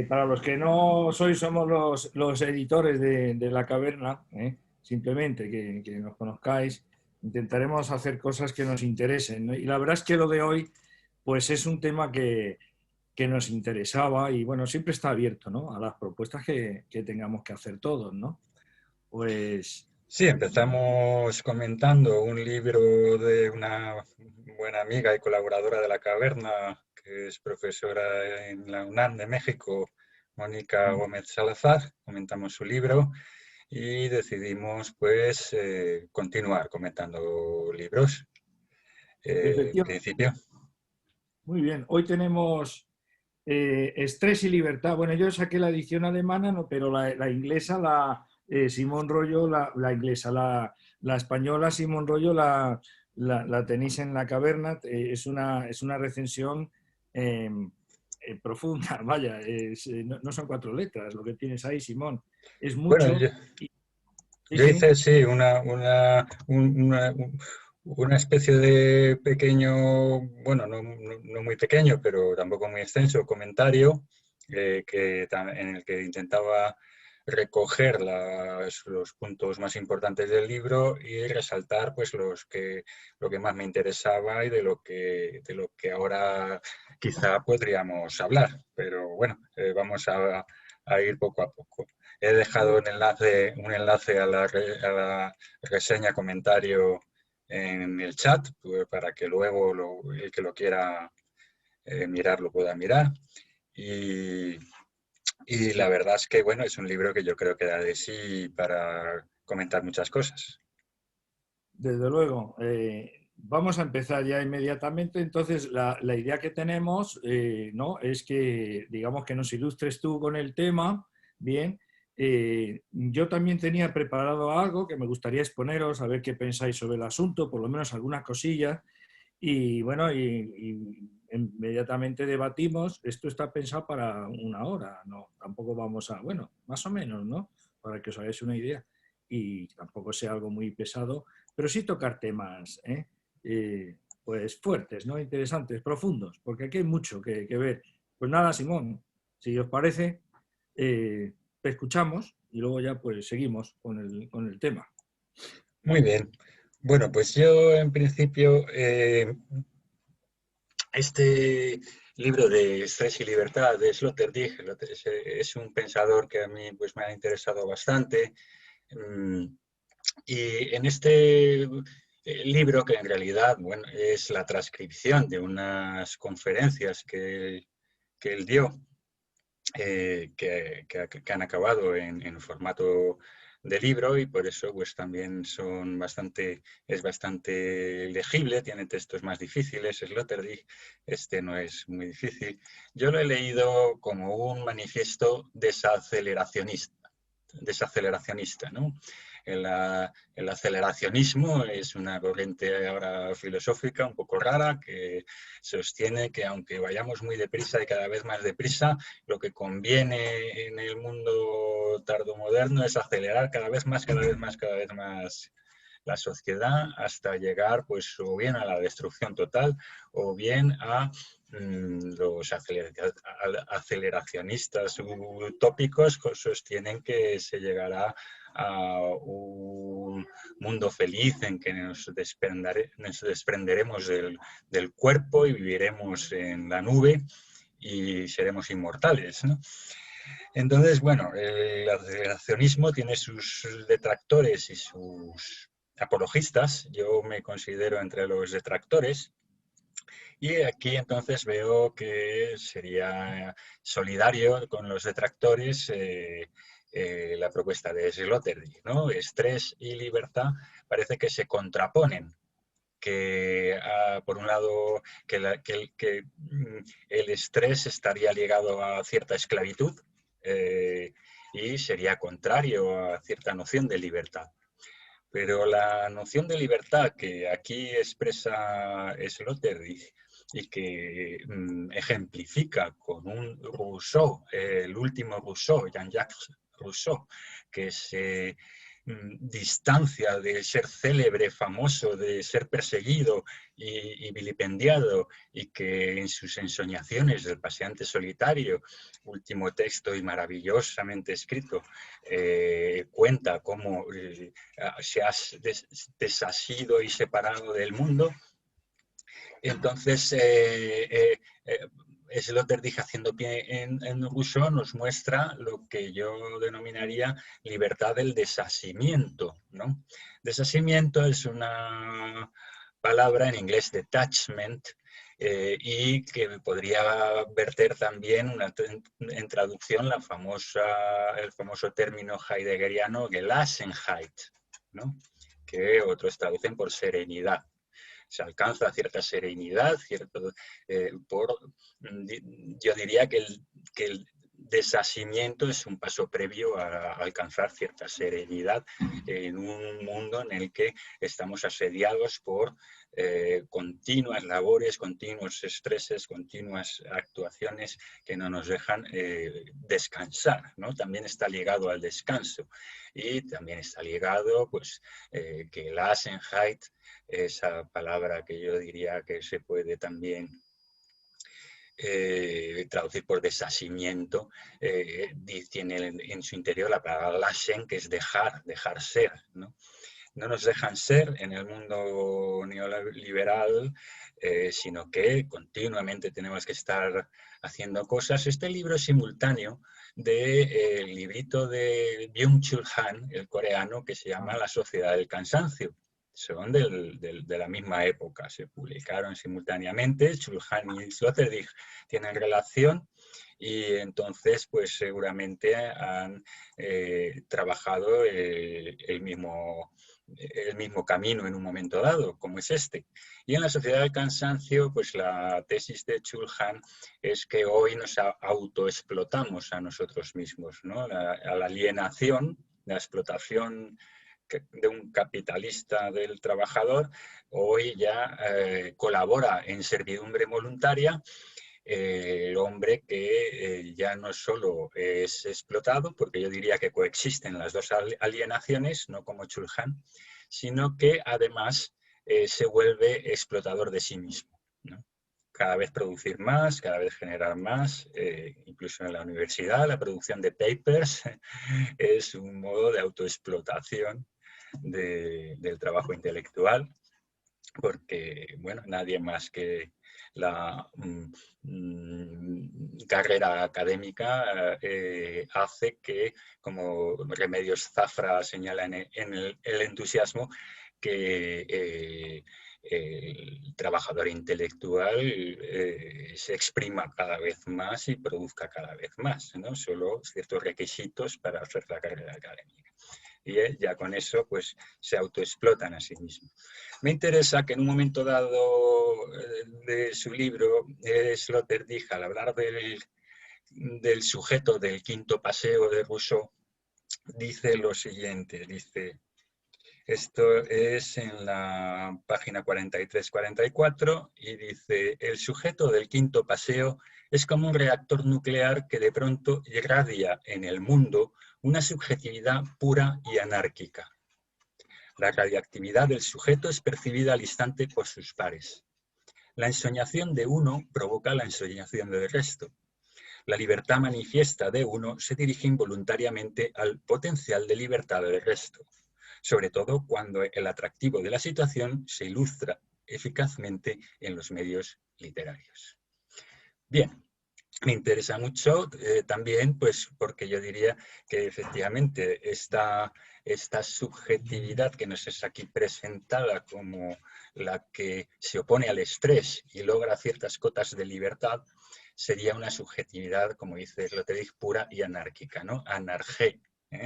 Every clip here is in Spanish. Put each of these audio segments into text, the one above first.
para los que no sois, somos los editores de La Caverna, simplemente que nos conozcáis, intentaremos hacer cosas que nos interesen, ¿no? Y la verdad es que lo de hoy, pues es un tema que nos interesaba y bueno, siempre está abierto, ¿no? A las propuestas que tengamos que hacer todos, ¿no? Pues Sí, empezamos comentando un libro de una buena amiga y colaboradora de La Caverna, que es profesora en la UNAM de México, Mónica Gómez Salazar. Comentamos su libro y decidimos, pues, continuar comentando libros. En efectivamente, principio, muy bien. Hoy tenemos Estrés y libertad. Bueno, yo saqué la edición alemana, no, pero la inglesa, Simón Rollo, la inglesa, la española, Simón Rollo, la tenéis en La Caverna. Es una recensión eh, profunda, vaya, no son cuatro letras lo que tienes ahí, Simón. Es bueno, mucho. Y, sí, yo sí. hice, sí, una especie de pequeño, bueno, no muy pequeño, pero tampoco muy extenso, comentario en el que intentaba recoger los puntos más importantes del libro y resaltar pues lo que más me interesaba y de lo que ahora quizá podríamos hablar. Pero bueno, vamos a ir poco a poco. He dejado un enlace a la reseña, comentario en el chat, pues, para que luego el que lo quiera mirar lo pueda mirar. Y, y la verdad es que, bueno, es un libro que yo creo que da de sí para comentar muchas cosas. Desde luego. Vamos a empezar ya inmediatamente. Entonces, la idea que tenemos, ¿no? Es que, digamos, que nos ilustres tú con el tema. Bien. Yo también tenía preparado algo que me gustaría exponeros, a ver qué pensáis sobre el asunto, por lo menos algunas cosillas. Y bueno, y inmediatamente debatimos. Esto está pensado para una hora, ¿no? Tampoco vamos a, bueno, más o menos, ¿no? Para que os hagáis una idea. Y tampoco sea algo muy pesado, pero sí tocar temas, pues fuertes, ¿no? Interesantes, profundos, porque aquí hay mucho que ver. Pues nada, Simón, si os parece, te escuchamos y luego ya pues seguimos con el tema. Muy bien. Bueno, pues yo en principio este libro de Estrés y Libertad de Sloterdijk es un pensador que a mí pues, me ha interesado bastante. Mm, Y en este libro, que en realidad bueno, es la transcripción de unas conferencias que él dio, que han acabado en formato de libro y por eso pues también es bastante legible, tiene textos más difíciles. Sloterdijk, este no es muy difícil. Yo lo he leído como un manifiesto desaceleracionista, ¿no? El aceleracionismo es una corriente ahora filosófica un poco rara que sostiene que aunque vayamos muy deprisa y cada vez más deprisa, lo que conviene en el mundo tardomoderno es acelerar cada vez más, cada vez más, cada vez más la sociedad hasta llegar pues o bien a la destrucción total o bien a los aceleracionistas utópicos sostienen que se llegará a un mundo feliz en que nos desprenderemos del cuerpo y viviremos en la nube y seremos inmortales, ¿no? Entonces, bueno, el aceleracionismo tiene sus detractores y sus apologistas. Yo me considero entre los detractores. Y aquí entonces veo que sería solidario con los detractores la propuesta de Sloterdijk, ¿no? Estrés y libertad parece que se contraponen, que por un lado el estrés estaría ligado a cierta esclavitud y sería contrario a cierta noción de libertad. Pero la noción de libertad que aquí expresa Sloterdijk y que ejemplifica con un Rousseau, el último Rousseau, Jean-Jacques Rousseau, que se distancia de ser célebre, famoso, de ser perseguido y vilipendiado, y que en sus ensoñaciones del paseante solitario, último texto y maravillosamente escrito, cuenta cómo se ha desasido y separado del mundo. Entonces, Sloterdijk, haciendo pie en Rousseau, nos muestra lo que yo denominaría libertad del desasimiento, ¿no? Desasimiento es una palabra en inglés, detachment, y que podría verter también en traducción el famoso término heideggeriano Gelassenheit, ¿no? Que otros traducen por serenidad. Se alcanza cierta serenidad, yo diría que el desasimiento es un paso previo a alcanzar cierta serenidad en un mundo en el que estamos asediados por continuas labores, continuos estreses, continuas actuaciones que no nos dejan descansar, ¿no? También está ligado al descanso y también está ligado, pues, que la Gelassenheit, esa palabra que yo diría que se puede también traducir por desasimiento, tiene en su interior la palabra lassen, que es dejar ser, ¿no? No nos dejan ser en el mundo neoliberal, sino que continuamente tenemos que estar haciendo cosas. Este libro es simultáneo del librito de Byung-Chul Han, el coreano, que se llama La Sociedad del Cansancio. Son de la misma época, se publicaron simultáneamente. Chul Han y Sloterdijk tienen relación, y entonces pues seguramente han trabajado el mismo camino en un momento dado, como es este. Y en La Sociedad del Cansancio, pues la tesis de Chul Han es que hoy nos autoexplotamos a nosotros mismos, ¿no? A la alienación, la explotación de un capitalista del trabajador, hoy ya colabora en servidumbre voluntaria el hombre que ya no solo es explotado, porque yo diría que coexisten las dos alienaciones, no como Chul Han, sino que además se vuelve explotador de sí mismo, ¿no? Cada vez producir más, cada vez generar más, incluso en la universidad la producción de papers es un modo de autoexplotación del trabajo intelectual, porque, bueno, nadie más que la carrera académica hace que, como Remedios Zafra señala en el entusiasmo, que el trabajador intelectual se exprima cada vez más y produzca cada vez más, ¿no? Solo ciertos requisitos para hacer la carrera académica. Y ya con eso pues se autoexplotan a sí mismos. Me interesa que en un momento dado de su libro, Sloterdijk, al hablar del sujeto del quinto paseo de Rousseau, dice lo siguiente, dice, esto es en la página 43-44, y dice, el sujeto del quinto paseo es como un reactor nuclear que de pronto irradia en el mundo una subjetividad pura y anárquica. La radiactividad del sujeto es percibida al instante por sus pares. La ensoñación de uno provoca la ensoñación del resto. La libertad manifiesta de uno se dirige involuntariamente al potencial de libertad del resto, sobre todo cuando el atractivo de la situación se ilustra eficazmente en los medios literarios. Bien. Me interesa mucho también, pues, porque yo diría que efectivamente esta subjetividad que nos es aquí presentada como la que se opone al estrés y logra ciertas cotas de libertad, sería una subjetividad, como dice Sloterdijk, pura y anárquica, ¿no? Anargé,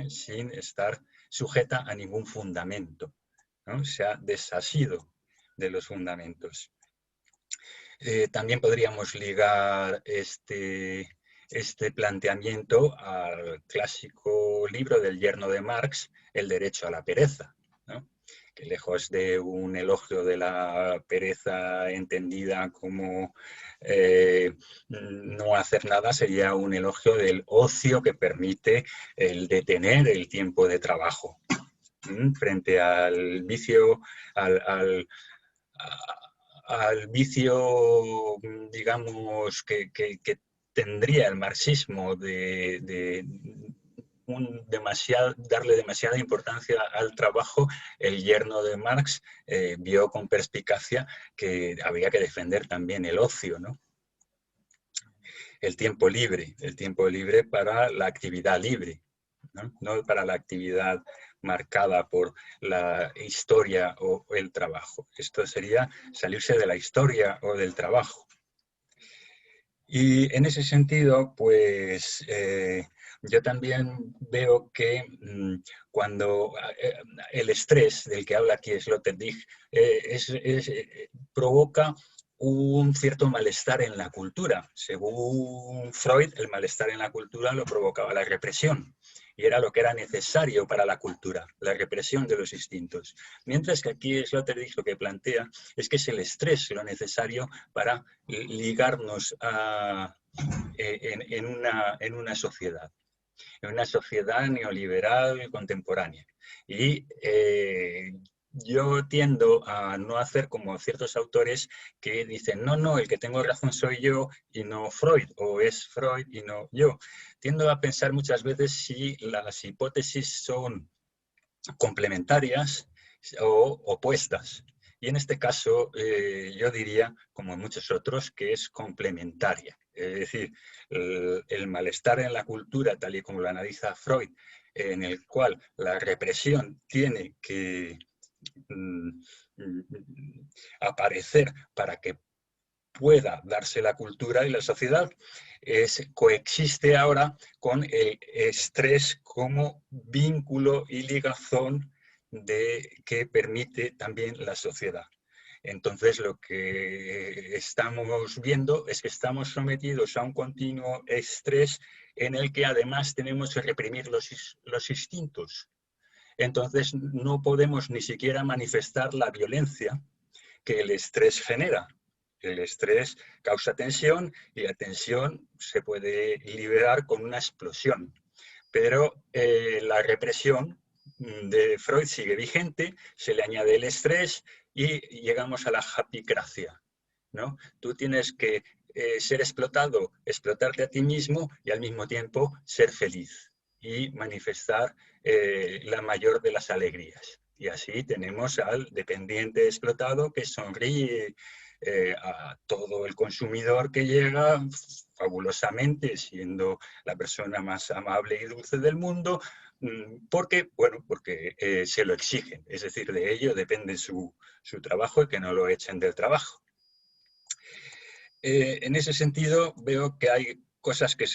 sin estar sujeta a ningún fundamento, ¿no? Se ha desasido de los fundamentos. También podríamos ligar este planteamiento al clásico libro del yerno de Marx, El derecho a la pereza, ¿no? Que lejos de un elogio de la pereza entendida como no hacer nada, sería un elogio del ocio que permite el detener el tiempo de trabajo. frente al vicio, al vicio, digamos, que tendría el marxismo de darle demasiada importancia al trabajo. El yerno de Marx vio con perspicacia que había que defender también el ocio, ¿no? El tiempo libre para la actividad libre, ¿no? No para la actividad marcada por la historia o el trabajo. Esto sería salirse de la historia o del trabajo. Y en ese sentido, pues yo también veo que cuando el estrés del que habla aquí Sloterdijk provoca un cierto malestar en la cultura. Según Freud, el malestar en la cultura lo provocaba la represión. Y era lo que era necesario para la cultura, la represión de los instintos. Mientras que aquí Sloterdijk lo que plantea es que es el estrés lo necesario para ligarnos en una sociedad neoliberal contemporánea. Y yo tiendo a no hacer como ciertos autores que dicen, no, el que tengo razón soy yo y no Freud, o es Freud y no yo. Tiendo a pensar muchas veces si las hipótesis son complementarias o opuestas. Y en este caso yo diría, como en muchos otros, que es complementaria. Es decir, el malestar en la cultura, tal y como lo analiza Freud, en el cual la represión tiene que aparecer para que pueda darse la cultura y la sociedad, coexiste ahora con el estrés como vínculo y ligazón que permite también la sociedad. Entonces, lo que estamos viendo es que estamos sometidos a un continuo estrés en el que además tenemos que reprimir los instintos. Entonces, no podemos ni siquiera manifestar la violencia que el estrés genera. El estrés causa tensión y la tensión se puede liberar con una explosión. Pero la represión de Freud sigue vigente, se le añade el estrés y llegamos a la japicracia, ¿no? Tú tienes que ser explotado, explotarte a ti mismo y al mismo tiempo ser feliz y manifestar la mayor de las alegrías. Y así tenemos al dependiente explotado que sonríe a todo el consumidor que llega fabulosamente, siendo la persona más amable y dulce del mundo, porque se lo exigen. Es decir, de ello depende su trabajo y que no lo echen del trabajo. En ese sentido, veo que hay cosas que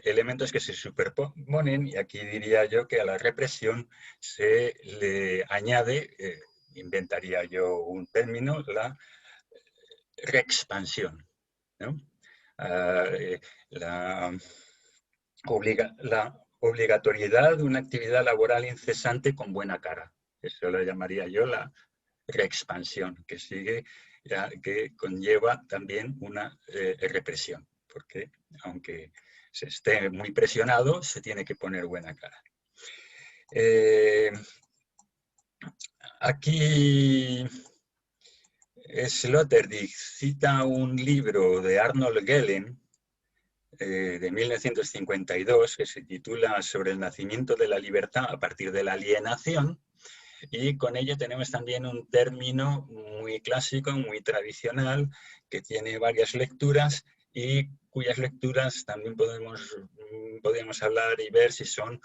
elementos que se superponen, y aquí diría yo que a la represión se le añade, inventaría yo un término, la reexpansión, ¿no? La obligatoriedad de una actividad laboral incesante con buena cara. Eso lo llamaría yo la reexpansión, que conlleva también una represión, porque aunque se esté muy presionado, se tiene que poner buena cara. Aquí Sloterdijk cita un libro de Arnold Gehlen de 1952 que se titula Sobre el nacimiento de la libertad a partir de la alienación, y con ello tenemos también un término muy clásico, muy tradicional, que tiene varias lecturas y cuyas lecturas también podemos hablar y ver si son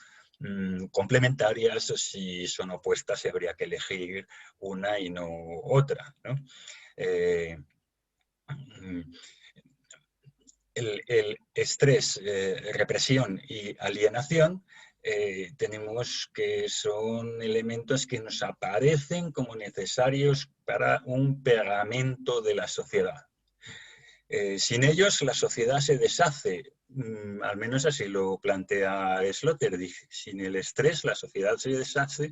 complementarias o si son opuestas y habría que elegir una y no otra, ¿no? El estrés, represión y alienación tenemos que son elementos que nos aparecen como necesarios para un pegamento de la sociedad. Sin ellos la sociedad se deshace, al menos así lo plantea Sloterdijk. Sin el estrés la sociedad se deshace,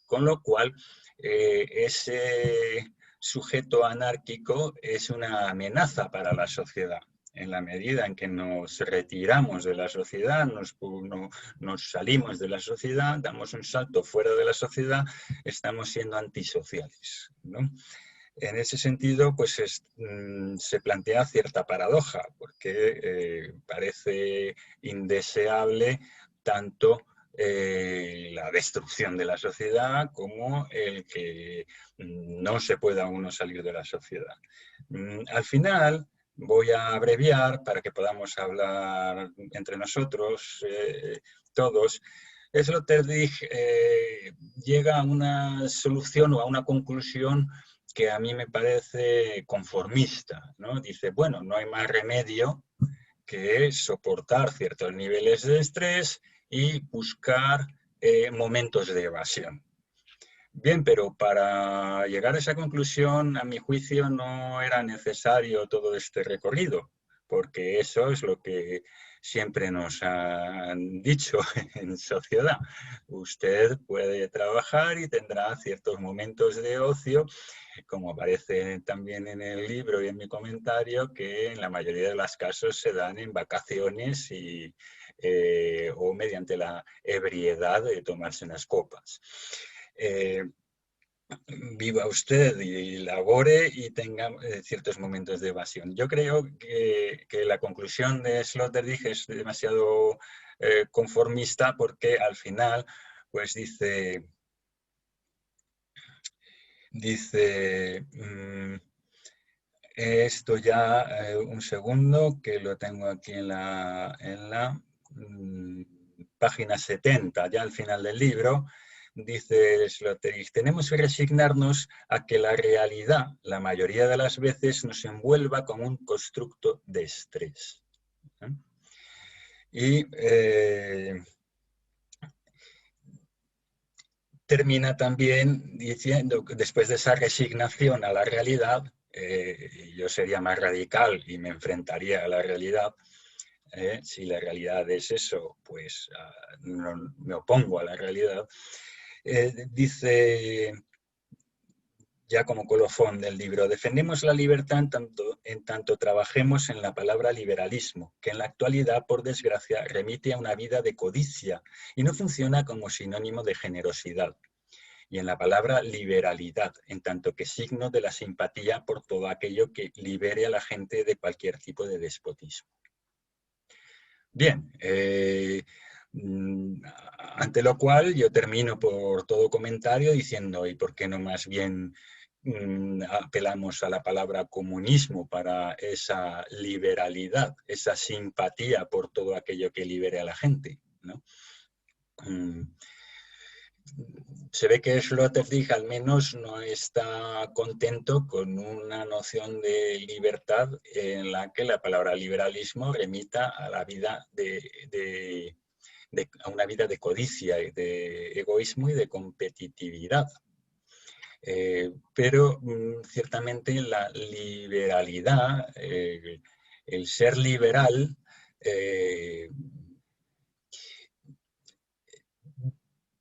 con lo cual ese sujeto anárquico es una amenaza para la sociedad. En la medida en que nos retiramos de la sociedad, nos salimos de la sociedad, damos un salto fuera de la sociedad, estamos siendo antisociales, ¿no? En ese sentido, pues se plantea cierta paradoja, porque parece indeseable tanto la destrucción de la sociedad como el que no se pueda uno salir de la sociedad. Al final, voy a abreviar para que podamos hablar entre nosotros todos. Sloterdijk llega a una solución o a una conclusión que a mí me parece conformista, ¿no? Dice, bueno, no hay más remedio que soportar ciertos niveles de estrés y buscar momentos de evasión. Bien, pero para llegar a esa conclusión, a mi juicio, no era necesario todo este recorrido, porque eso es lo que siempre nos han dicho en sociedad. Usted puede trabajar y tendrá ciertos momentos de ocio, como aparece también en el libro y en mi comentario, que en la mayoría de los casos se dan en vacaciones o mediante la ebriedad de tomarse unas copas. Viva usted y labore y tenga ciertos momentos de evasión. Yo creo que la conclusión de Sloterdijk es demasiado conformista, porque al final pues dice esto ya, un segundo, que lo tengo aquí en la página 70, ya al final del libro. Dice Sloterdijk, tenemos que resignarnos a que la realidad, la mayoría de las veces, nos envuelva como un constructo de estrés. Y termina también diciendo que después de esa resignación a la realidad, yo sería más radical y me enfrentaría a la realidad. Si la realidad es eso, pues no, me opongo a la realidad. Dice, ya como colofón del libro, defendemos la libertad en tanto trabajemos en la palabra liberalismo, que en la actualidad, por desgracia, remite a una vida de codicia y no funciona como sinónimo de generosidad, y en la palabra liberalidad, en tanto que signo de la simpatía por todo aquello que libere a la gente de cualquier tipo de despotismo. Bien, ante lo cual yo termino por todo comentario diciendo, ¿y por qué no más bien apelamos a la palabra comunismo para esa liberalidad, esa simpatía por todo aquello que libere a la gente, ¿no? Se ve que Sloterdijk al menos no está contento con una noción de libertad en la que la palabra liberalismo remita a la vida a una vida de codicia, de egoísmo y de competitividad. Pero ciertamente la liberalidad, el ser liberal,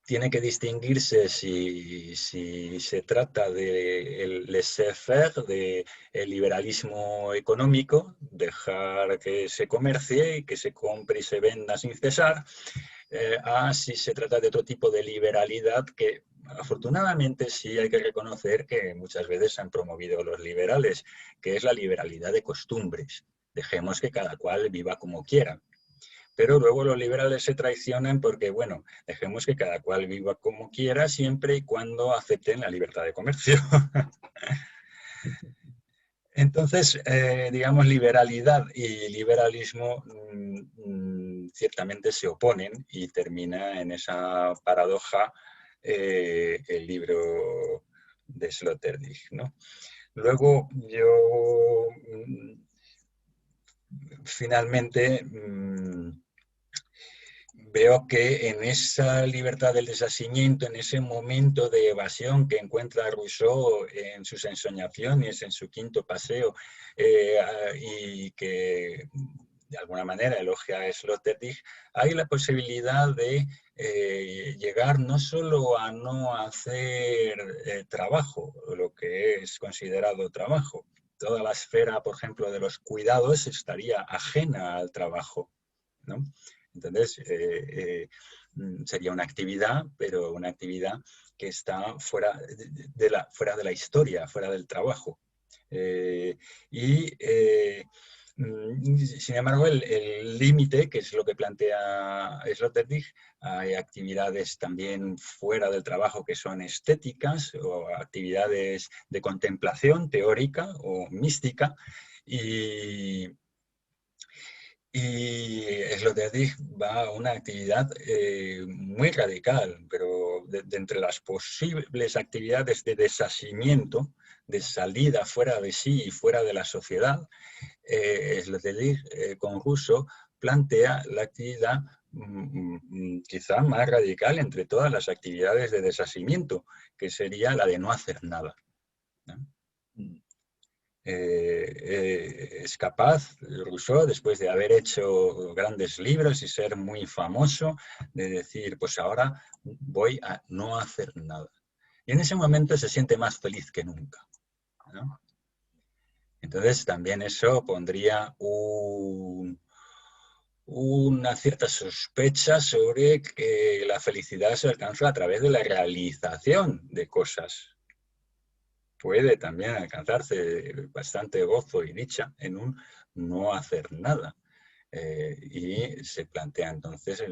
tiene que distinguirse si se trata del laissez-faire, del liberalismo económico, dejar que se comercie y que se compre y se venda sin cesar, a si se trata de otro tipo de liberalidad que afortunadamente sí hay que reconocer que muchas veces han promovido los liberales, que es la liberalidad de costumbres. Dejemos que cada cual viva como quiera. Pero luego los liberales se traicionan porque, bueno, dejemos que cada cual viva como quiera siempre y cuando acepten la libertad de comercio. Entonces, digamos, liberalidad y liberalismo ciertamente se oponen y termina en esa paradoja el libro de Sloterdijk, ¿no? Luego yo finalmente veo que en esa libertad del desasimiento, en ese momento de evasión que encuentra Rousseau en sus ensoñaciones, en su quinto paseo, y que de alguna manera elogia a Sloterdijk, hay la posibilidad de llegar no solo a no hacer trabajo, lo que es considerado trabajo, toda la esfera, por ejemplo, de los cuidados estaría ajena al trabajo, ¿no? Entonces, sería una actividad, pero una actividad que está fuera de la historia, fuera del trabajo. Y sin embargo, el límite, que es lo que plantea Sloterdijk, hay actividades también fuera del trabajo que son estéticas o actividades de contemplación teórica o mística. Y Sloterdijk va a una actividad muy radical, pero de entre las posibles actividades de desasimiento, de salida fuera de sí y fuera de la sociedad, Sloterdijk con Rousseau plantea la actividad quizá más radical entre todas las actividades de desasimiento, que sería la de no hacer nada, ¿no? Es capaz, Rousseau, después de haber hecho grandes libros y ser muy famoso, de decir, pues ahora voy a no hacer nada. Y en ese momento se siente más feliz que nunca, ¿no? Entonces también eso pondría una cierta sospecha sobre que la felicidad se alcanza a través de la realización de cosas. Puede también alcanzarse bastante gozo y dicha en un no hacer nada. Y se plantea entonces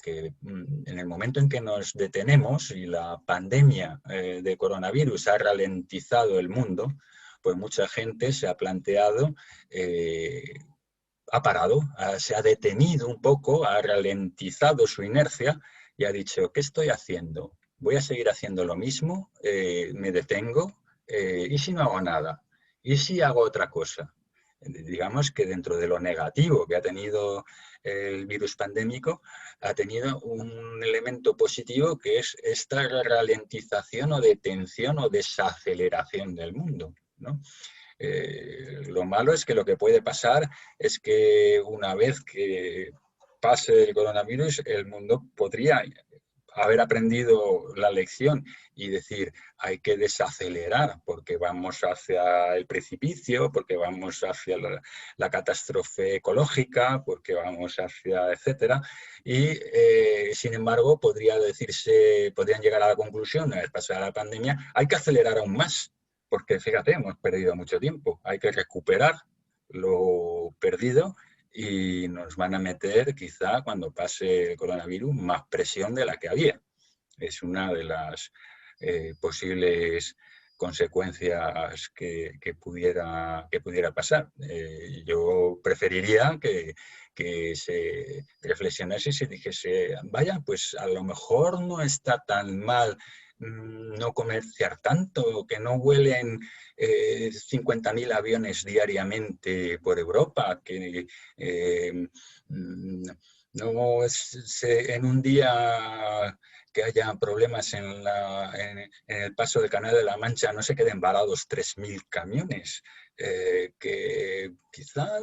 que en el momento en que nos detenemos y la pandemia de coronavirus ha ralentizado el mundo, pues mucha gente se ha planteado, ha parado, se ha detenido un poco, ha ralentizado su inercia y ha dicho, ¿qué estoy haciendo? ¿Voy a seguir haciendo lo mismo? ¿Me detengo? ¿Y si no hago nada? ¿Y si hago otra cosa? Digamos que dentro de lo negativo que ha tenido el virus pandémico, ha tenido un elemento positivo que es esta ralentización o detención o desaceleración del mundo, ¿no? Lo malo es que lo que puede pasar es que una vez que pase el coronavirus, el mundo podría haber aprendido la lección y decir, hay que desacelerar porque vamos hacia el precipicio, porque vamos hacia la catástrofe ecológica, porque vamos hacia, etcétera. Y, sin embargo, podrían llegar a la conclusión, una vez pasada la pandemia, hay que acelerar aún más, porque fíjate, hemos perdido mucho tiempo, hay que recuperar lo perdido y nos van a meter quizá cuando pase el coronavirus más presión de la que había. Es una de las posibles consecuencias que pudiera pasar. Yo preferiría que se reflexionase y se dijese, vaya, pues a lo mejor no está tan mal no comerciar tanto, que no vuelen 50.000 aviones diariamente por Europa, que no en un día que haya problemas en el paso del Canal de la Mancha no se queden varados 3.000 camiones, que quizá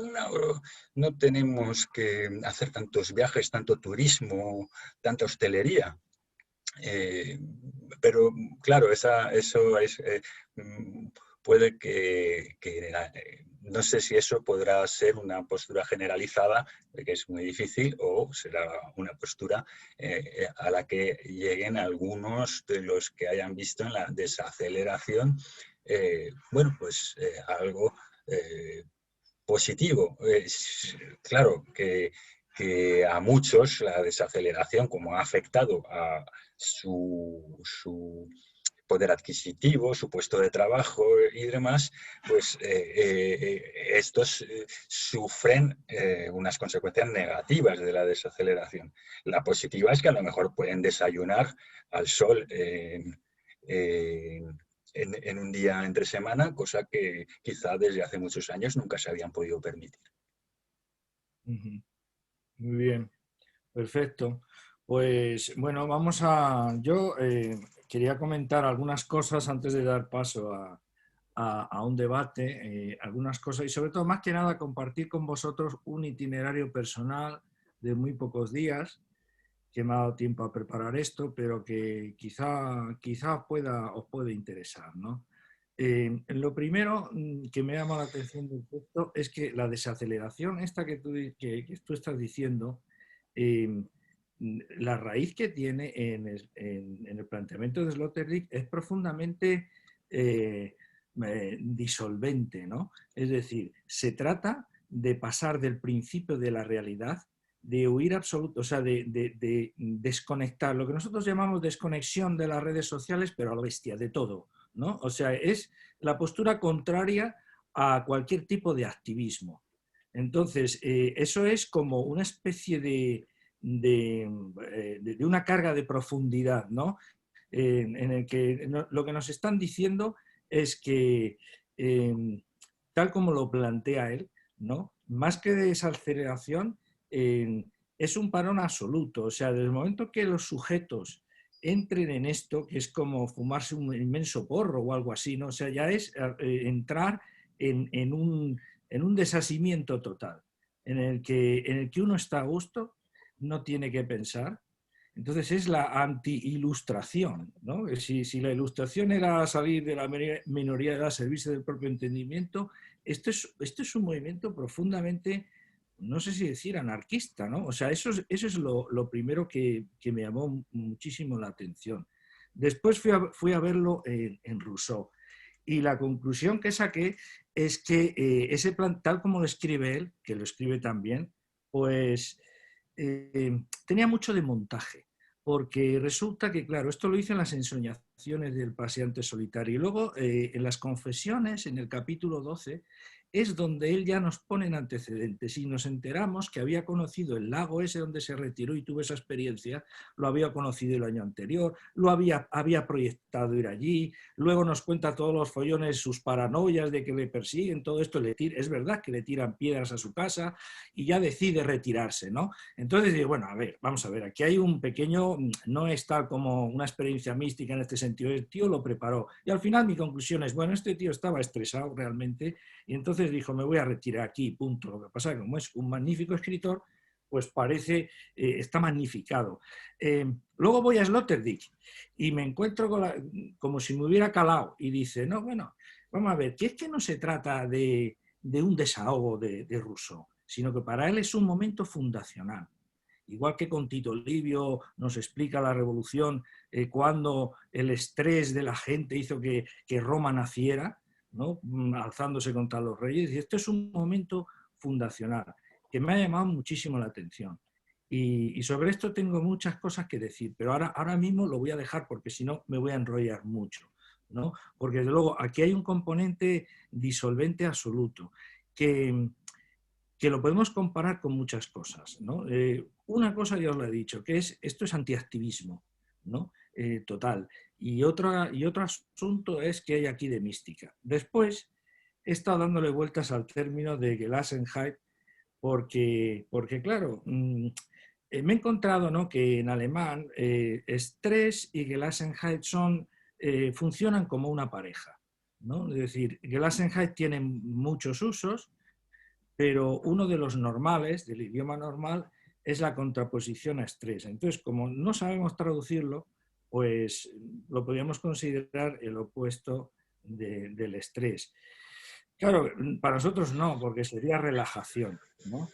no tenemos que hacer tantos viajes, tanto turismo, tanta hostelería. Pero claro, eso es, puede no sé si eso podrá ser una postura generalizada, que es muy difícil, o será una postura a la que lleguen algunos de los que hayan visto en la desaceleración, bueno, pues algo positivo. Claro que a muchos la desaceleración, como ha afectado a su poder adquisitivo, su puesto de trabajo y demás, pues estos sufren unas consecuencias negativas de la desaceleración. La positiva es que a lo mejor pueden desayunar al sol en un día entre semana, cosa que quizá desde hace muchos años nunca se habían podido permitir. Muy bien, perfecto. Pues bueno, yo quería comentar algunas cosas antes de dar paso a un debate, algunas cosas y sobre todo, más que nada, compartir con vosotros un itinerario personal de muy pocos días que me ha dado tiempo a preparar esto, pero que quizá os puede interesar, ¿no? Lo primero que me llama la atención del texto es que la desaceleración esta que tú estás diciendo, eh, la raíz que tiene en el planteamiento de Sloterdijk es profundamente eh, disolvente, ¿no? Es decir, se trata de pasar del principio de la realidad, de huir absoluto, o sea, de desconectar, lo que nosotros llamamos desconexión de las redes sociales, pero a la bestia, de todo, ¿no? O sea, es la postura contraria a cualquier tipo de activismo. Entonces, eso es como una especie de una carga de profundidad, ¿no? En el que lo que nos están diciendo es que, tal como lo plantea él, ¿no? Más que desaceleración, es un parón absoluto. O sea, desde el momento que los sujetos entren en esto, que es como fumarse un inmenso porro o algo así, ¿no? O sea, ya es entrar en un desasimiento total, en el que uno está a gusto, no tiene que pensar. Entonces es la anti-ilustración, ¿no? Si la ilustración era salir de la minoría de edad, servirse del propio entendimiento, esto es un movimiento profundamente, no sé si decir anarquista, ¿no? O sea, eso es lo primero que me llamó muchísimo la atención. Después fui a verlo en Rousseau y la conclusión que saqué es que ese plan, tal como lo escribe él, que lo escribe también, pues tenía mucho de montaje, porque resulta que, claro, esto lo hizo en las ensoñaciones del paseante solitario y luego en las confesiones, en el capítulo 12, es donde él ya nos pone en antecedentes y nos enteramos que había conocido el lago ese donde se retiró y tuvo esa experiencia, lo había conocido el año anterior, había proyectado ir allí, luego nos cuenta todos los follones, sus paranoias de que le persiguen, todo esto, es verdad que le tiran piedras a su casa y ya decide retirarse, ¿no? Entonces digo, bueno, a ver, vamos a ver, aquí hay un pequeño, no es tal como una experiencia mística en este sentido, el tío lo preparó. Y al final mi conclusión es, bueno, este tío estaba estresado realmente y entonces dijo, me voy a retirar aquí, punto. Lo que pasa es que como es un magnífico escritor, pues parece, está magnificado. Luego voy a Sloterdijk y me encuentro como si me hubiera calado y dice, no, bueno, vamos a ver, que es que no se trata de un desahogo de Rousseau, sino que para él es un momento fundacional. Igual que con Tito Livio nos explica la revolución, cuando el estrés de la gente hizo que Roma naciera, ¿no? Alzándose contra los reyes. Y esto es un momento fundacional que me ha llamado muchísimo la atención. Y sobre esto tengo muchas cosas que decir, pero ahora mismo lo voy a dejar porque si no me voy a enrollar mucho, ¿no? Porque desde luego aquí hay un componente disolvente absoluto que lo podemos comparar con muchas cosas, ¿no? Una cosa ya os lo he dicho, que es esto es antiactivismo, ¿no? Total. Y otro asunto es que hay aquí de mística. Después he estado dándole vueltas al término de Gelassenheit porque claro, me he encontrado, ¿no?, que en alemán Stress y Gelassenheit funcionan como una pareja, ¿no? Es decir, Gelassenheit tiene muchos usos, pero uno de los normales, del idioma normal, es la contraposición a estrés. Entonces, como no sabemos traducirlo, pues lo podríamos considerar el opuesto del estrés. Claro, para nosotros no, porque sería relajación, ¿no?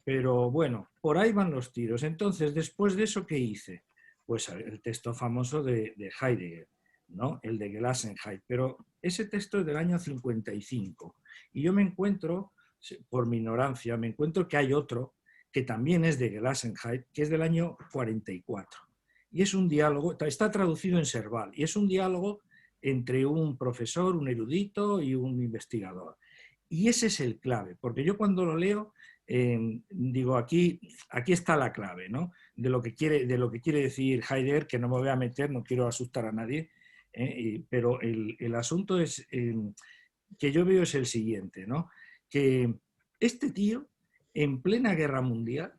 Pero bueno, por ahí van los tiros. Entonces, después de eso, ¿qué hice? Pues el texto famoso de Heidegger, ¿no? El de Gelassenheit. Pero ese texto es del año 55. Y yo me encuentro, por mi ignorancia, me encuentro que hay otro que también es de Gelassenheit, que es del año 44. Y es un diálogo, está traducido en Serval, y es un diálogo entre un profesor, un erudito y un investigador. Y ese es el clave, porque yo cuando lo leo, digo, aquí está la clave, ¿no? De lo que quiere decir Heidegger, que no me voy a meter, no quiero asustar a nadie, pero el asunto es, que yo veo es el siguiente, ¿no? Que este tío, en plena guerra mundial,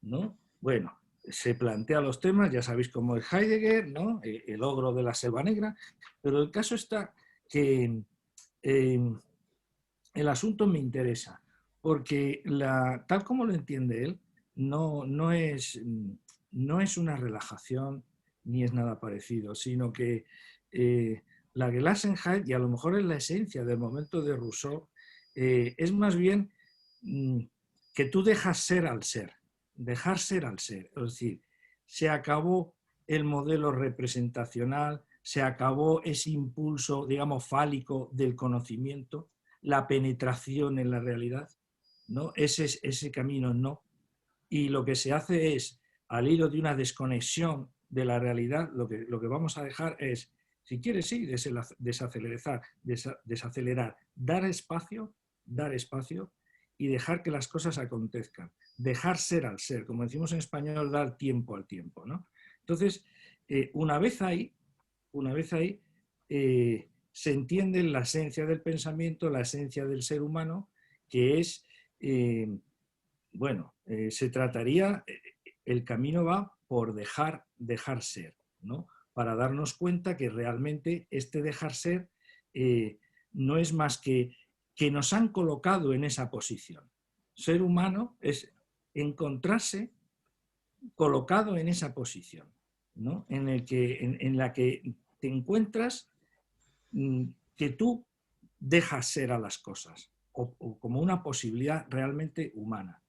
¿no? Bueno, se plantea los temas, ya sabéis cómo es Heidegger, ¿no? El ogro de la selva negra, pero el caso está que eh, el asunto me interesa, porque tal como lo entiende él, no es una relajación ni es nada parecido, sino que la Gelassenheit, y a lo mejor es la esencia del momento de Rousseau, es más bien que tú dejas ser al ser, dejar ser al ser. Es decir, se acabó el modelo representacional, se acabó ese impulso, digamos, fálico del conocimiento, la penetración en la realidad, ¿no? Ese camino no. Y lo que se hace es, al hilo de una desconexión de la realidad, lo que vamos a dejar es, si quieres, sí, desacelerar, dar espacio y dejar que las cosas acontezcan, dejar ser al ser, como decimos en español, dar tiempo al tiempo, ¿no? Entonces, una vez ahí, se entiende la esencia del pensamiento, la esencia del ser humano, que es, se trataría, el camino va por dejar ser, ¿no? Para darnos cuenta que realmente este dejar ser no es más que nos han colocado en esa posición. Ser humano es encontrarse colocado en esa posición, ¿no? En la que te encuentras, que tú dejas ser a las cosas, o como una posibilidad realmente humana.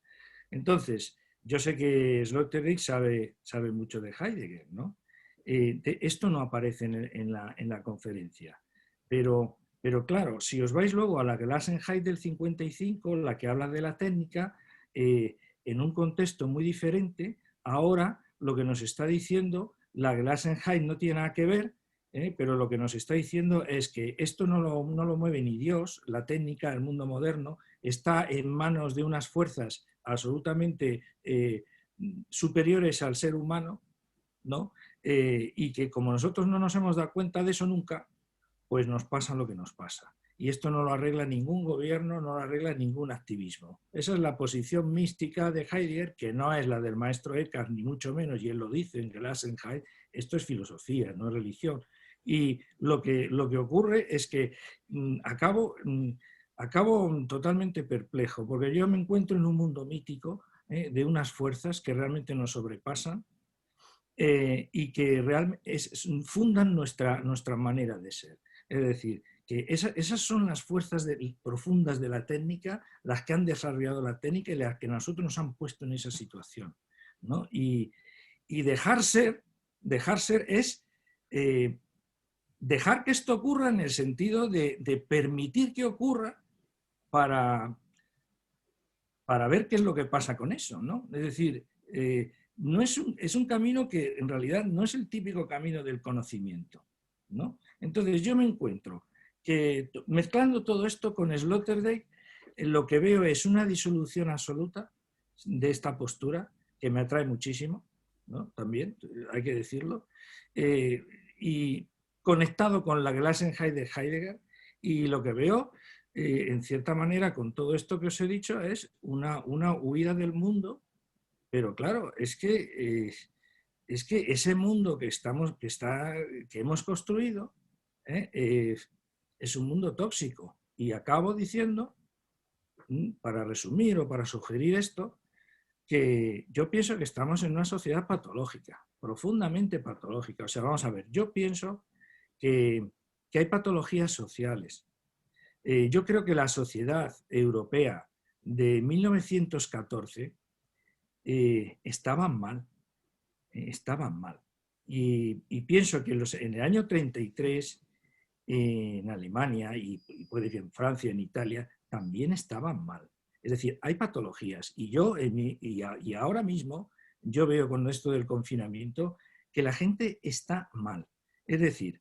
Entonces, yo sé que Sloterdijk sabe mucho de Heidegger, ¿no? Esto no aparece en la conferencia, pero claro, si os vais luego a la Gelassenheit del 55, la que habla de la técnica, en un contexto muy diferente, ahora lo que nos está diciendo, la Gelassenheit no tiene nada que ver, pero lo que nos está diciendo es que esto no lo mueve ni Dios, la técnica, el mundo moderno, está en manos de unas fuerzas absolutamente superiores al ser humano, ¿no? Y que como nosotros no nos hemos dado cuenta de eso nunca, pues nos pasa lo que nos pasa. Y esto no lo arregla ningún gobierno, no lo arregla ningún activismo. Esa es la posición mística de Heidegger, que no es la del maestro Eckhart, ni mucho menos, y él lo dice en Gelassenheit, esto es filosofía, no es religión. Y lo que ocurre es que acabo totalmente perplejo, porque yo me encuentro en un mundo mítico de unas fuerzas que realmente nos sobrepasan, y que realmente fundan nuestra manera de ser. Es decir, que esas son las fuerzas profundas de la técnica, las que han desarrollado la técnica y las que nosotros nos han puesto en esa situación, ¿no? Y dejar ser es dejar que esto ocurra en el sentido de permitir que ocurra para ver qué es lo que pasa con eso, ¿no? Es decir, no es un camino que en realidad no es el típico camino del conocimiento, ¿no? Entonces yo me encuentro que mezclando todo esto con Sloterdijk, lo que veo es una disolución absoluta de esta postura que me atrae muchísimo, ¿no? También, hay que decirlo, y conectado con la Gelassenheit de Heidegger, y lo que veo en cierta manera, con todo esto que os he dicho, es una huida del mundo, pero claro, es que ese mundo que hemos construido es un mundo tóxico. Y acabo diciendo, para resumir o para sugerir esto, que yo pienso que estamos en una sociedad patológica, profundamente patológica. O sea, vamos a ver, yo pienso que hay patologías sociales. Yo creo que la sociedad europea de 1914 estaban mal, estaban mal. Y pienso que en el año 33, en Alemania y puede que en Francia, en Italia, también estaban mal. Es decir, hay patologías. Y yo, y ahora mismo, yo veo con esto del confinamiento que la gente está mal. Es decir,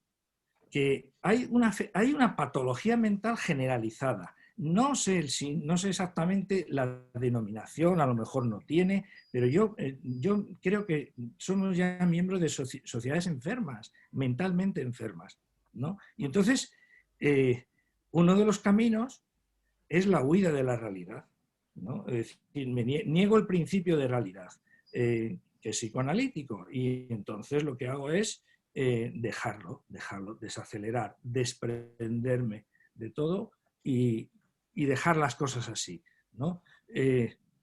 que hay una patología mental generalizada. No sé exactamente la denominación, a lo mejor no tiene, pero yo creo que somos ya miembros de sociedades enfermas, mentalmente enfermas, ¿no? Y entonces, uno de los caminos es la huida de la realidad, ¿no? Es decir, niego el principio de realidad, que es psicoanalítico, y entonces lo que hago es dejarlo, desacelerar, desprenderme de todo y dejar las cosas así, ¿no?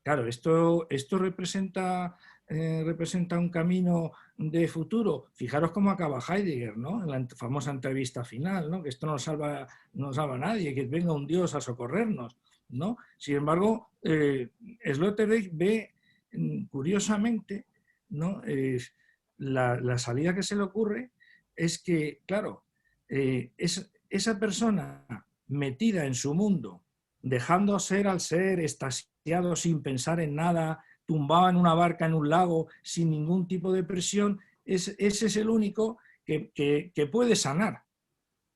Claro, esto representa representa un camino de futuro. Fijaros cómo acaba Heidegger, ¿no? En la famosa entrevista final, ¿no? Que esto no salva a nadie, que venga un Dios a socorrernos, ¿no? Sin embargo, Sloterdijk ve, curiosamente, ¿no? La salida que se le ocurre es que, claro, esa persona metida en su mundo, dejando ser al ser, extasiado sin pensar en nada, tumbado en una barca en un lago sin ningún tipo de presión, ese es el único que puede sanar,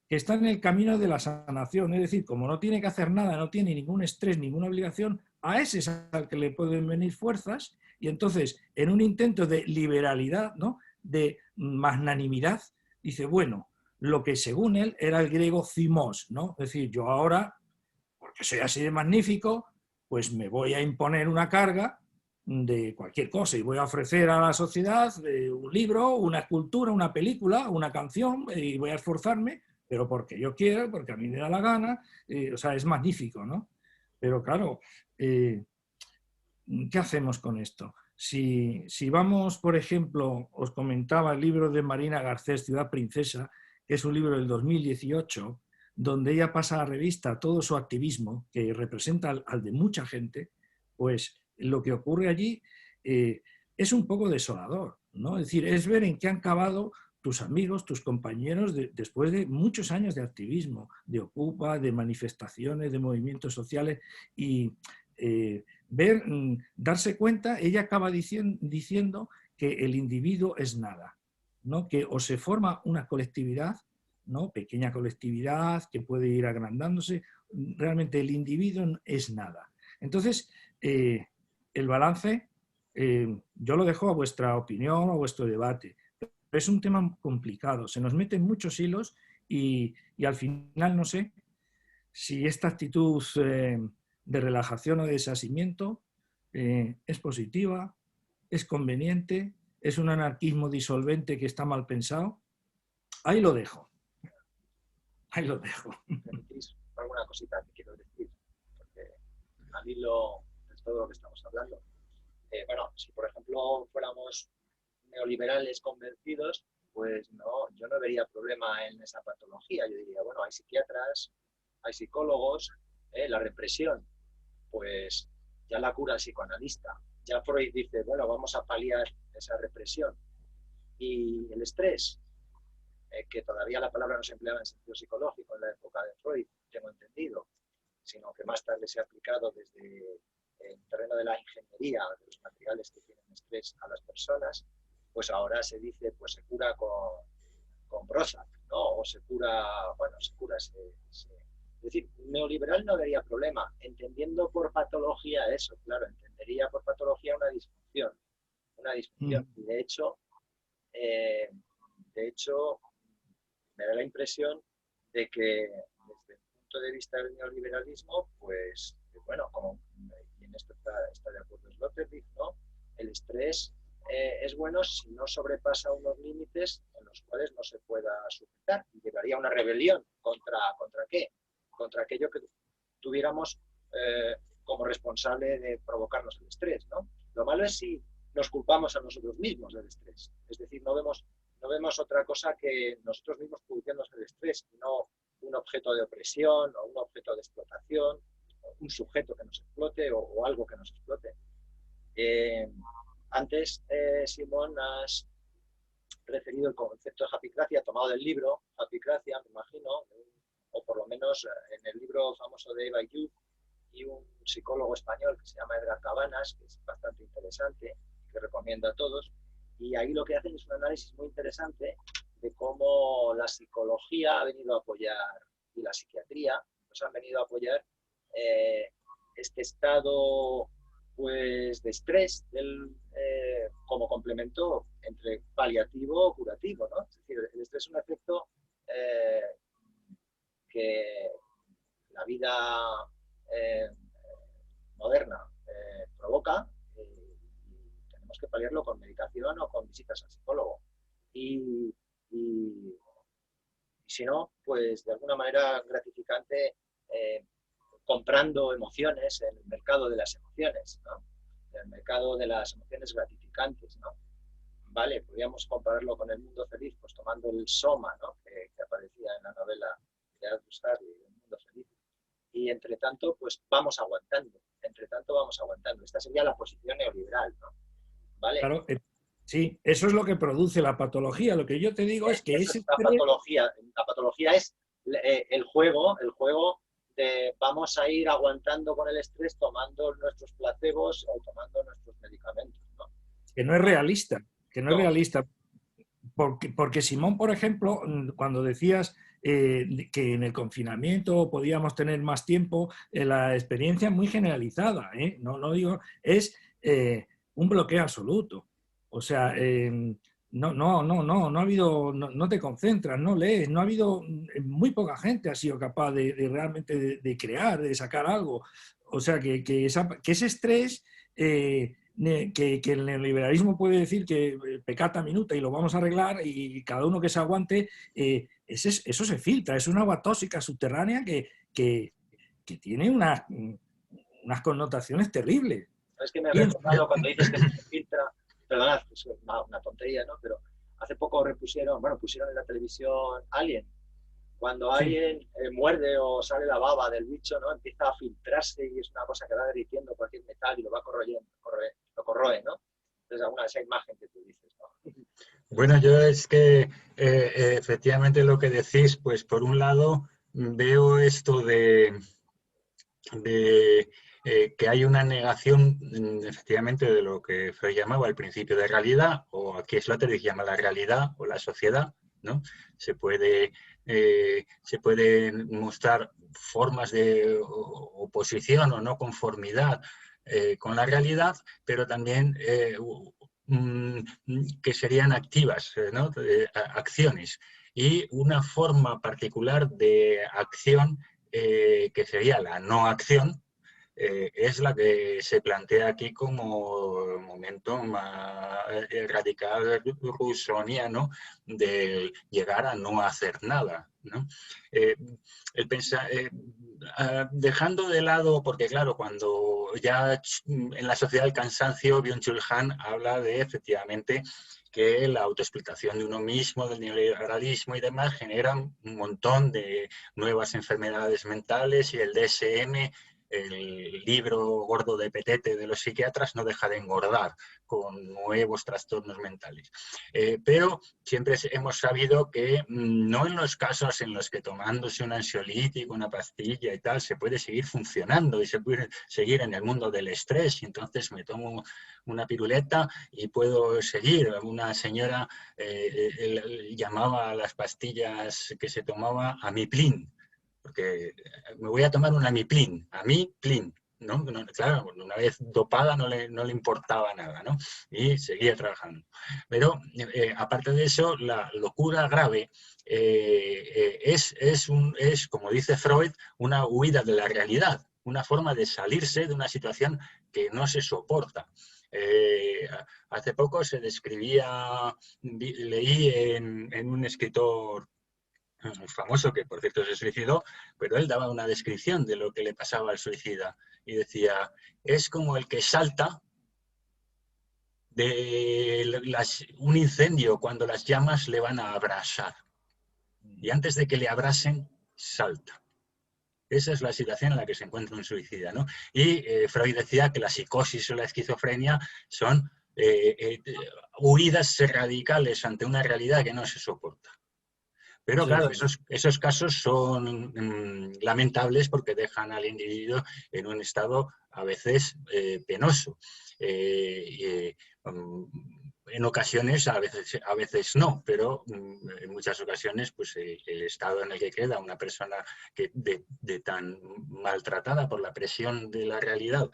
que está en el camino de la sanación. Es decir, como no tiene que hacer nada, no tiene ningún estrés, ninguna obligación, a ese es al que le pueden venir fuerzas, y entonces, en un intento de liberalidad, ¿no? De magnanimidad, dice, bueno, lo que según él era el griego thymos, ¿no? Es decir, yo ahora, porque soy así de magnífico, pues me voy a imponer una carga de cualquier cosa y voy a ofrecer a la sociedad un libro, una escultura, una película, una canción, y voy a esforzarme, pero porque yo quiero, porque a mí me da la gana, o sea, es magnífico, ¿no? Pero claro, ¿qué hacemos con esto? Si vamos, por ejemplo, os comentaba el libro de Marina Garcés, Ciudad Princesa, que es un libro del 2018, donde ella pasa a revista todo su activismo, que representa al de mucha gente, pues lo que ocurre allí es un poco desolador, ¿no? Es decir, es ver en qué han acabado tus amigos, tus compañeros, después de muchos años de activismo, de Ocupa, de manifestaciones, de movimientos sociales, y ver, darse cuenta, ella acaba diciendo que el individuo es nada, ¿no? Que o se forma una colectividad, ¿no? Pequeña colectividad que puede ir agrandándose, realmente el individuo es nada. Entonces, el balance, yo lo dejo a vuestra opinión, a vuestro debate, pero es un tema complicado, se nos meten muchos hilos y al final no sé si esta actitud de relajación o de desasimiento es positiva, es conveniente, es un anarquismo disolvente que está mal pensado. Ahí lo dejo. Ahí lo dejo. ¿Permitís alguna cosita que quiero decir? Porque al hilo de todo lo que estamos hablando. Bueno, si por ejemplo fuéramos neoliberales convencidos, pues no, yo no vería problema en esa patología. Yo diría, bueno, hay psiquiatras, hay psicólogos, la represión, pues ya la cura el psicoanalista. Ya Freud dice, bueno, vamos a paliar esa represión. Y el estrés, que todavía la palabra no se empleaba en sentido psicológico en la época de Freud, tengo entendido, sino que más tarde se ha aplicado desde el terreno de la ingeniería, de los materiales que tienen estrés a las personas, pues ahora se dice, pues se cura con Prozac, ¿no? O se cura, bueno, se cura, es decir, un neoliberal no vería problema, entendiendo por patología eso, claro, entendería por patología una disfunción, y de hecho, me da la impresión de que desde el punto de vista del neoliberalismo, pues, bueno, como y en esto está de acuerdo Sloterdijk, ¿no? El estrés es bueno si no sobrepasa unos límites en los cuales no se pueda sujetar y llevaría a una rebelión contra ¿qué? Contra aquello que tuviéramos como responsable de provocarnos el estrés, ¿no? Lo malo es si nos culpamos a nosotros mismos del estrés, es decir, no vemos otra cosa que nosotros mismos produciéndonos el estrés, no un objeto de opresión o un objeto de explotación, un sujeto que nos explote o algo que nos explote. Antes, Simón, has referido el concepto de japicracia, tomado del libro Japicracia, me imagino, o por lo menos en el libro famoso de Eva Youth y un psicólogo español que se llama Edgar Cabanas, que es bastante interesante, que recomiendo a todos. Y ahí lo que hacen es un análisis muy interesante de cómo la psicología ha venido a apoyar y la psiquiatría nos han venido a apoyar este estado pues, de estrés como complemento entre paliativo o curativo, ¿no? Es decir, el estrés es un efecto que la vida moderna provoca y tenemos que paliarlo con medicación o con visitas al psicólogo. Y si no, pues de alguna manera gratificante comprando emociones en el mercado de las emociones, ¿no? del mercado de las emociones gratificantes, ¿no? Vale, podríamos compararlo con el mundo feliz, pues tomando el soma, ¿no? que aparecía en la novela de Aldous Huxley, El mundo feliz. Y entre tanto, pues vamos aguantando. Entre tanto, vamos aguantando. Esta sería la posición neoliberal, ¿no? ¿Vale? Claro, sí, eso es lo que produce la patología. Lo que yo te digo es que Eso ese es la patología. La patología es el juego de vamos a ir aguantando con el estrés tomando nuestros placebos o tomando nuestros medicamentos, ¿no? que no es realista, que no es No. realista. Porque Simón, por ejemplo, cuando decías que en el confinamiento podíamos tener más tiempo, la experiencia es muy generalizada, no digo, es un bloqueo absoluto. O sea, no ha habido, no te concentras, no lees, no ha habido, muy poca gente ha sido capaz de realmente de crear, de sacar algo. O sea, que ese estrés... que el neoliberalismo puede decir que peccata minuta y lo vamos a arreglar y cada uno que se aguante, eso se filtra, es una agua tóxica subterránea que tiene unas connotaciones terribles. Es que me he recordado cuando dices que se filtra, perdonad, es una tontería, ¿no? Pero hace poco pusieron en la televisión Alien. Cuando Sí. alguien muerde o sale la baba del bicho, ¿no? Empieza a filtrarse y es una cosa que va derritiendo cualquier metal y lo va corroyendo, lo corroe, ¿no? Entonces, alguna de esa imagen que tú dices, ¿no? Bueno, yo es que efectivamente lo que decís, pues por un lado veo esto de que hay una negación efectivamente de lo que Freud llamaba el principio de realidad, o aquí Sloterdijk llama la realidad o la sociedad, ¿no? Se puede mostrar formas de oposición o no conformidad con la realidad, pero también que serían activas, ¿no? Acciones. Y una forma particular de acción que sería la no acción, es la que se plantea aquí como momento más radical rusoniano de llegar a no hacer nada, ¿no? Dejando de lado, porque claro, cuando ya en la sociedad del cansancio, Byung-Chul Han habla de efectivamente que la autoexplicación de uno mismo, del neoliberalismo y demás, genera un montón de nuevas enfermedades mentales y el DSM, el libro gordo de Petete de los psiquiatras, no deja de engordar con nuevos trastornos mentales. Pero siempre hemos sabido que no en los casos en los que tomándose un ansiolítico, una pastilla y tal, se puede seguir funcionando y se puede seguir en el mundo del estrés y entonces me tomo una piruleta y puedo seguir. Una señora llamaba a las pastillas que se tomaba Amiplin, porque me voy a tomar un Amiplin, ¿no? Claro, una vez dopada no le importaba nada, ¿no? Y seguía trabajando. Pero aparte de eso, la locura grave es, como dice Freud, una huida de la realidad, una forma de salirse de una situación que no se soporta. Hace poco se describía, leí en un escritor famoso, que por cierto se suicidó, pero él daba una descripción de lo que le pasaba al suicida y decía, es como el que salta de un incendio cuando las llamas le van a abrasar y antes de que le abrasen, salta. Esa es la situación en la que se encuentra un suicida, ¿no? Y Freud decía que la psicosis o la esquizofrenia son huidas radicales ante una realidad que no se soporta. Pero claro, esos casos son lamentables porque dejan al individuo en un estado a veces penoso. En ocasiones, a veces no, pero en muchas ocasiones pues, el estado en el que queda una persona de tan maltratada por la presión de la realidad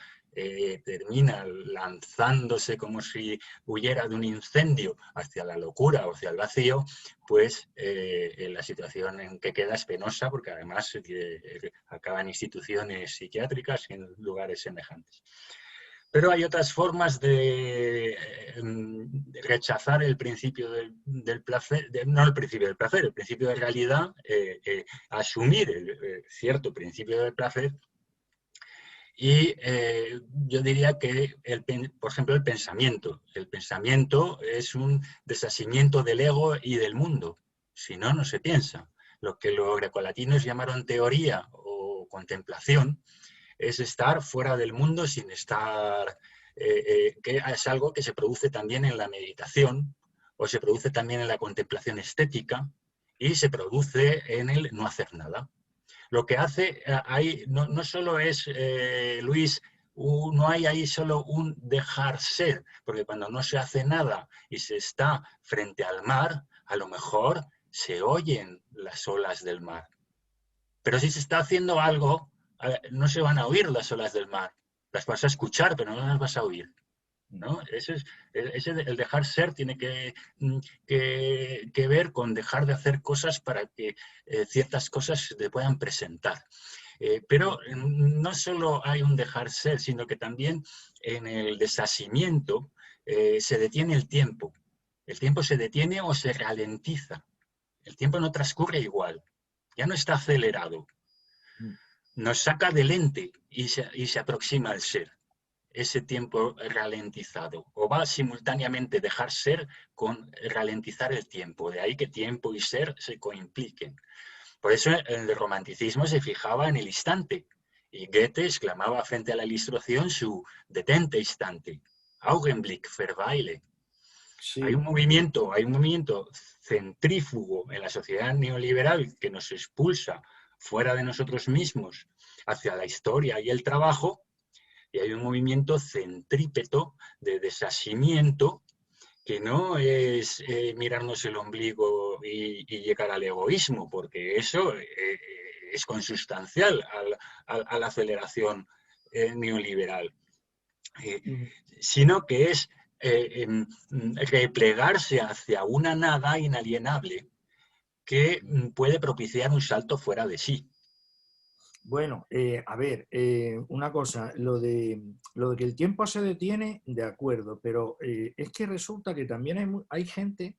termina lanzándose como si huyera de un incendio hacia la locura o hacia el vacío, pues la situación en que queda es penosa porque además acaba en instituciones psiquiátricas y en lugares semejantes. Pero hay otras formas de rechazar el principio del placer, no el principio del placer, el principio de realidad, asumir el cierto principio del placer Y yo diría que, por ejemplo, el pensamiento. El pensamiento es un desasimiento del ego y del mundo. Si no, no se piensa. Lo que los grecolatinos llamaron teoría o contemplación es estar fuera del mundo sin estar... que es algo que se produce también en la meditación o se produce también en la contemplación estética y se produce en el no hacer nada. Lo que hace ahí no solo es, Luis, no hay ahí solo un dejar ser, porque cuando no se hace nada y se está frente al mar, a lo mejor se oyen las olas del mar. Pero si se está haciendo algo, no se van a oír las olas del mar. Las vas a escuchar, pero no las vas a oír, ¿no? El dejar ser tiene que ver con dejar de hacer cosas para que ciertas cosas se puedan presentar. Pero no solo hay un dejar ser, sino que también en el desasimiento se detiene el tiempo. El tiempo se detiene o se ralentiza. El tiempo no transcurre igual, ya no está acelerado. Nos saca del ente y se aproxima al ser. Ese tiempo ralentizado, o va simultáneamente dejar ser con ralentizar el tiempo, de ahí que tiempo y ser se coimpliquen. Por eso el romanticismo se fijaba en el instante, y Goethe exclamaba frente a la ilustración su detente instante, Augenblick, verweile. Sí. Hay un movimiento centrífugo en la sociedad neoliberal que nos expulsa fuera de nosotros mismos hacia la historia y el trabajo, y hay un movimiento centrípeto de desasimiento que no es mirarnos el ombligo y llegar al egoísmo, porque eso es consustancial a la aceleración neoliberal, sino que es replegarse hacia una nada inalienable que puede propiciar un salto fuera de sí. Bueno, a ver, una cosa, lo de que el tiempo se detiene, de acuerdo, pero es que resulta que también hay gente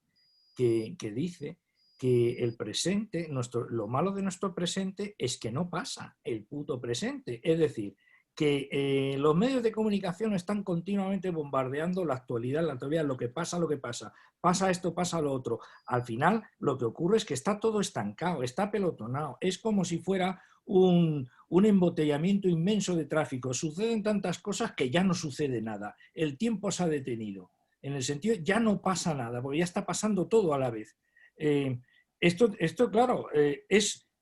que dice que el presente, lo malo de nuestro presente es que no pasa el puto presente. Es decir, que los medios de comunicación están continuamente bombardeando la actualidad, lo que pasa, pasa esto, pasa lo otro. Al final, lo que ocurre es que está todo estancado, está apelotonado. Es como si fuera un embotellamiento inmenso de tráfico. Suceden tantas cosas que ya no sucede nada. El tiempo se ha detenido. En el sentido, ya no pasa nada, porque ya está pasando todo a la vez. Esto claro,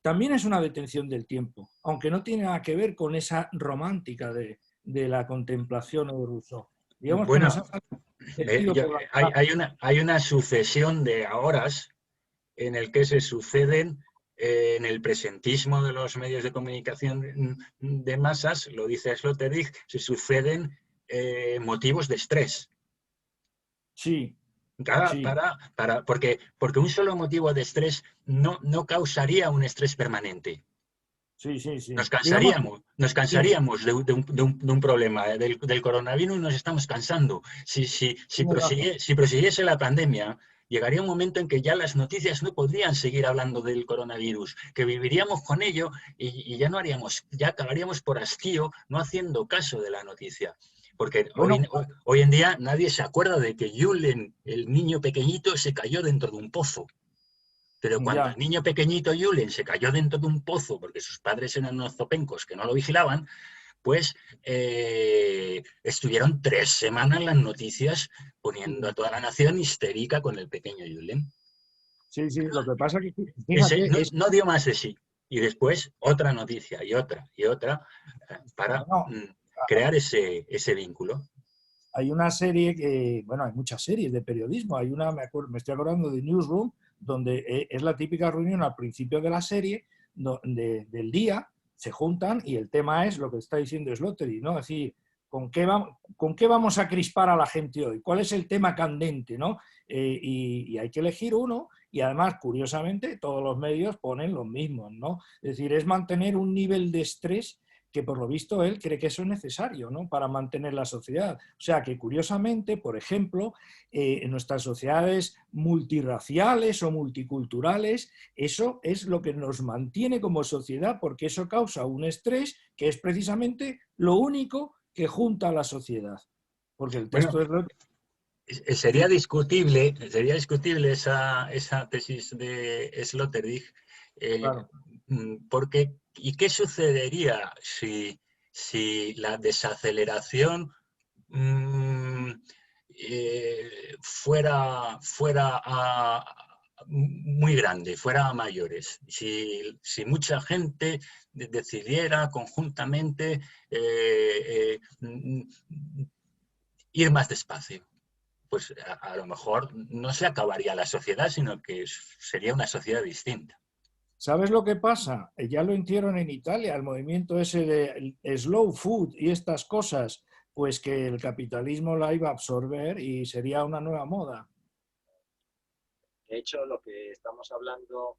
también es una detención del tiempo, aunque no tiene nada que ver con esa romántica de la contemplación o de Rousseau. Digamos bueno, que hay una sucesión de ahoras en el que se suceden en el presentismo de los medios de comunicación de masas, lo dice Sloterdijk, se suceden motivos de estrés. Sí. Porque un solo motivo de estrés no causaría un estrés permanente. Sí. Nos cansaríamos de un problema. Del coronavirus nos estamos cansando. Si prosiguiese la pandemia, llegaría un momento en que ya las noticias no podrían seguir hablando del coronavirus, que viviríamos con ello y ya acabaríamos por hastío no haciendo caso de la noticia. Porque hoy en día nadie se acuerda de que Julen, el niño pequeñito, se cayó dentro de un pozo. Pero cuando el niño pequeñito Julen se cayó dentro de un pozo porque sus padres eran unos zopencos que no lo vigilaban, pues estuvieron 3 semanas las noticias poniendo a toda la nación histérica con el pequeño Julen. Sí, lo que pasa es que fíjate, no dio más de sí. Y después otra noticia y otra para crear ese vínculo. Hay una serie hay muchas series de periodismo. Hay una, me estoy acordando de Newsroom, donde es la típica reunión al principio de la serie del día, se juntan y el tema es lo que está diciendo Sloterdijk, ¿no? Es decir, ¿con qué vamos a crispar a la gente hoy? ¿Cuál es el tema candente, ¿no? Y hay que elegir uno y además, curiosamente, todos los medios ponen los mismos, ¿no? Es decir, es mantener un nivel de estrés que por lo visto él cree que eso es necesario, ¿no?, para mantener la sociedad. O sea que curiosamente, por ejemplo, en nuestras sociedades multirraciales o multiculturales, eso es lo que nos mantiene como sociedad, porque eso causa un estrés que es precisamente lo único que junta a la sociedad. Porque el texto Bueno, sería discutible esa tesis de Sloterdijk, claro. porque ¿y qué sucedería si la desaceleración fuera muy grande, fuera a mayores? Si mucha gente decidiera conjuntamente ir más despacio, pues a lo mejor no se acabaría la sociedad, sino que sería una sociedad distinta. ¿Sabes lo que pasa? Ya lo hicieron en Italia, el movimiento ese de slow food y estas cosas, pues que el capitalismo la iba a absorber y sería una nueva moda. De hecho, lo que estamos hablando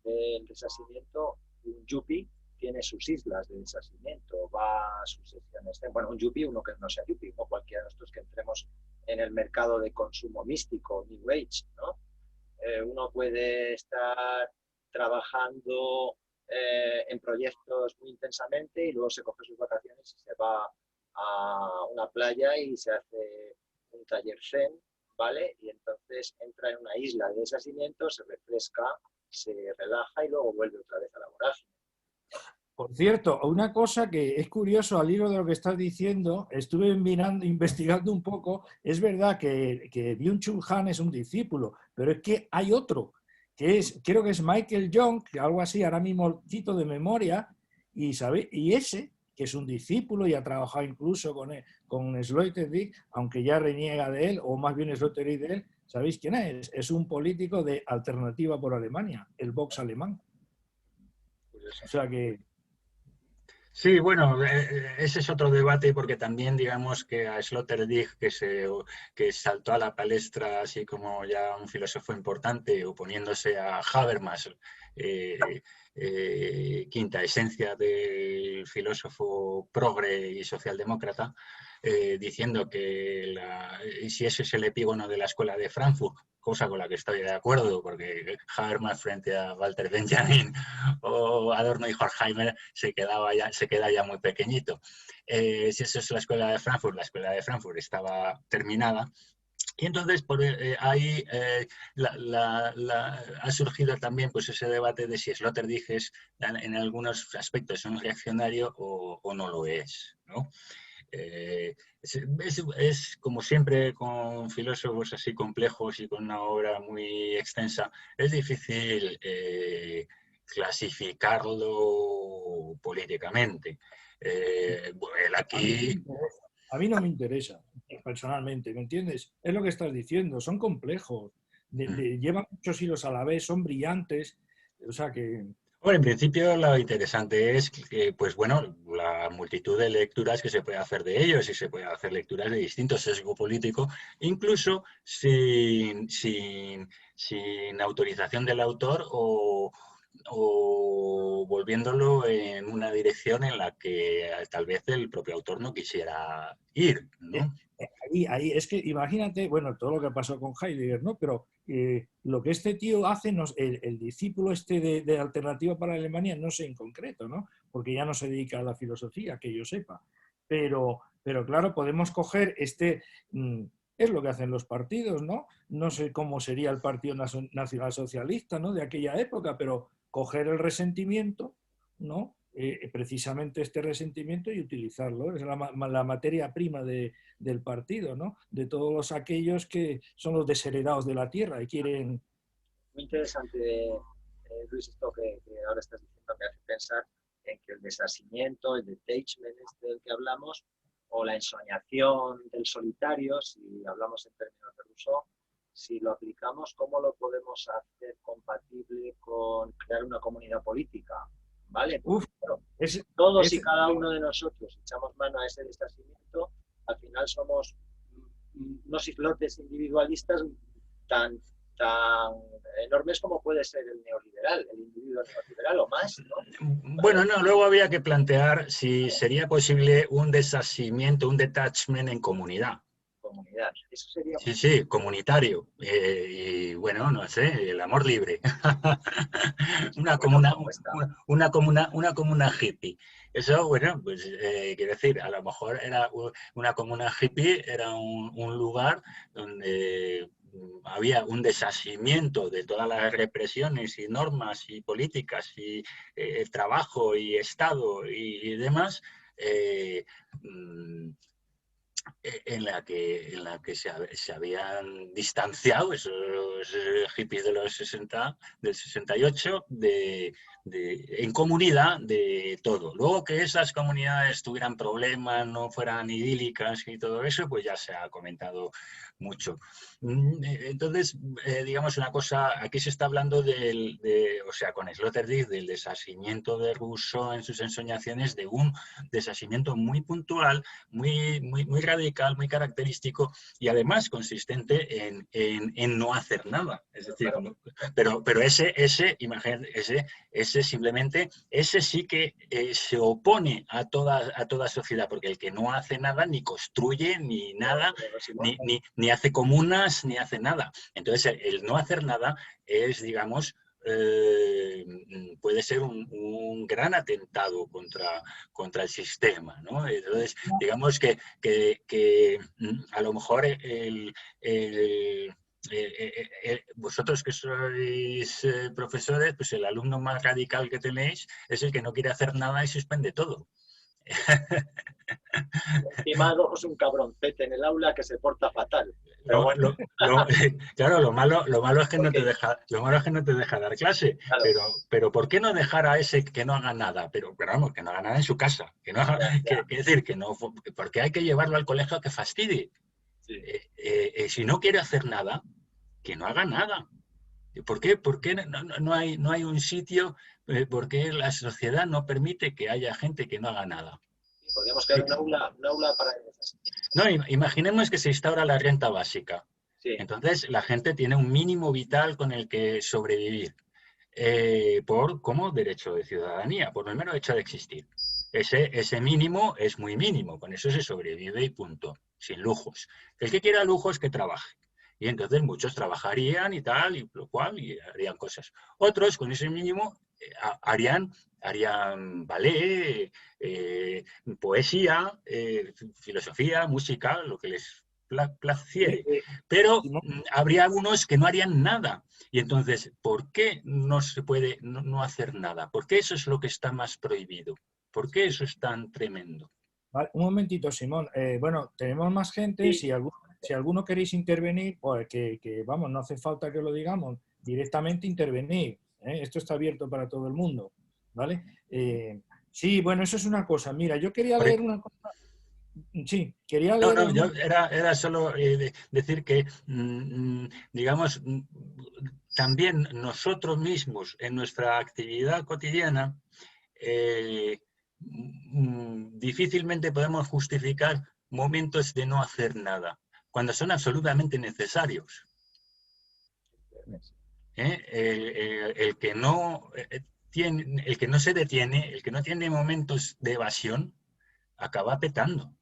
del desasimiento, un yuppie tiene sus islas de desasimiento, va a sus sesiones. Bueno, un yuppie, uno que no sea yuppie, o cualquiera de nosotros que entremos en el mercado de consumo místico, New Age, ¿no? Uno puede estar trabajando en proyectos muy intensamente y luego se coge sus vacaciones y se va a una playa y se hace un taller zen, ¿vale? Y entonces entra en una isla de desasimiento, se refresca, se relaja y luego vuelve otra vez a la vorágine. Por cierto, una cosa que es curioso al hilo de lo que estás diciendo, estuve investigando un poco, es verdad que Byung-Chul Han es un discípulo, pero es que hay otro, creo que es Michael Young, que algo así, ahora mismo cito de memoria, y ese, que es un discípulo y ha trabajado incluso con Sloterdijk, aunque ya reniega de él, o más bien Sloterdijk de él, ¿sabéis quién es? Es un político de Alternativa por Alemania, el Vox alemán. O sea que... Sí, bueno, ese es otro debate porque también digamos que a Sloterdijk, que saltó a la palestra así como ya un filósofo importante, oponiéndose a Habermas, quinta esencia del filósofo progre y socialdemócrata, diciendo que si ese es el epígono de la escuela de Frankfurt, cosa con la que estoy de acuerdo, porque Habermas frente a Walter Benjamin o Adorno y Horkheimer se queda ya muy pequeño. Si eso es la escuela de Frankfurt estaba terminada. Y entonces por ahí ha surgido también pues, ese debate de si Sloterdijk es en algunos aspectos un reaccionario o no lo es, ¿no? Es como siempre con filósofos así complejos y con una obra muy extensa, es difícil clasificarlo políticamente. Aquí... A mí no me interesa, personalmente, ¿me entiendes? Es lo que estás diciendo, son complejos, llevan muchos hilos a la vez, son brillantes, o sea que... Bueno, en principio lo interesante es que, pues bueno, la multitud de lecturas que se puede hacer de ellos y se puede hacer lecturas de distintos sesgo político, incluso sin autorización del autor o volviéndolo en una dirección en la que tal vez el propio autor no quisiera ir, ¿no? Ahí, es que imagínate, bueno, todo lo que pasó con Heidegger, ¿no? Pero lo que este tío hace, el discípulo este de Alternativa para Alemania, no sé en concreto, ¿no? Porque ya no se dedica a la filosofía, que yo sepa. Pero claro, podemos coger es lo que hacen los partidos, ¿no? No sé cómo sería el Partido Nacional Socialista, ¿no?, de aquella época, pero coger el resentimiento, ¿no? Precisamente este resentimiento y utilizarlo. Es la materia prima del partido, ¿no? De todos aquellos que son los desheredados de la tierra y quieren... Muy interesante, Luis, esto que ahora estás diciendo me hace pensar en que el desasimiento, el detachment del que hablamos, o la ensoñación del solitario, si hablamos en términos de Rousseau, si lo aplicamos, ¿cómo lo podemos hacer compatible con crear una comunidad política? ¿Vale? Claro, todos y cada uno de nosotros echamos mano a ese desasimiento, al final somos unos islotes individualistas tan tan enormes como puede ser el neoliberal, el individuo neoliberal o más, ¿no? Bueno, no, luego había que plantear si sería posible un desasimiento, un detachment en comunidad. Comunidad. Eso sería... Sí, sí, comunitario. Y bueno, no sé, el amor libre. Una comuna, una comuna hippie. Eso, bueno, pues quiero decir, a lo mejor era una comuna hippie, era un lugar donde había un desasimiento de todas las represiones y normas y políticas y trabajo y Estado y demás. En la que se habían distanciado esos hippies de los 60, del 68, en comunidad de todo. Luego que esas comunidades tuvieran problemas, no fueran idílicas y todo eso, pues ya se ha comentado mucho. Entonces, digamos una cosa, aquí se está hablando o sea, con Sloterdijk, del desasimiento de Rousseau en sus ensoñaciones, de un desasimiento muy puntual, muy radical, muy característico y además consistente en no hacer nada. Es decir, no, pero ese simplemente, ese sí que se opone a toda sociedad, porque el que no hace nada ni construye ni nada, ni hace comunas, ni hace nada. Entonces, el no hacer nada es, digamos, puede ser un gran atentado contra el sistema, ¿no? Entonces, digamos que a lo mejor vosotros que sois profesores, pues el alumno más radical que tenéis es el que no quiere hacer nada y suspende todo. Encima luego es un cabroncete en el aula que se porta fatal. Pero bueno. Claro, lo malo es que no te deja dar clase. Claro. Pero ¿por qué no dejar a ese que no haga nada? Pero vamos, que no haga nada en su casa. Que no haga, decir, que no, porque hay que llevarlo al colegio a que fastidie. Sí. Si no quiere hacer nada, que no haga nada. ¿Por qué no hay un sitio? ¿Por qué la sociedad no permite que haya gente que no haga nada? Podríamos crear un aula para... No, imaginemos que se instaura la renta básica. Sí. Entonces, la gente tiene un mínimo vital con el que sobrevivir, como derecho de ciudadanía, por el mero hecho de existir. Ese mínimo es muy mínimo, con eso se sobrevive y punto, sin lujos. El que quiera lujos, que trabaje. Y entonces muchos trabajarían y tal, y lo cual, y harían cosas. Otros, con ese mínimo, harían ballet, poesía, filosofía, música, lo que les placiere. Pero habría algunos que no harían nada. Y entonces, ¿por qué no se puede no hacer nada? ¿Por qué eso es lo que está más prohibido? ¿Por qué eso es tan tremendo? Vale, un momentito, Simón. Bueno, tenemos más gente. Sí. Si alguno queréis intervenir, pues vamos, no hace falta que lo digamos. Directamente intervenir. Esto está abierto para todo el mundo. ¿Vale? Sí, bueno, eso es una cosa. Mira, yo quería leer una cosa. Sí, quería leer... No, yo era solo decir que, digamos, también nosotros mismos en nuestra actividad cotidiana difícilmente podemos justificar momentos de no hacer nada, cuando son absolutamente necesarios. El que no se detiene, el que no tiene momentos de evasión, acaba petando.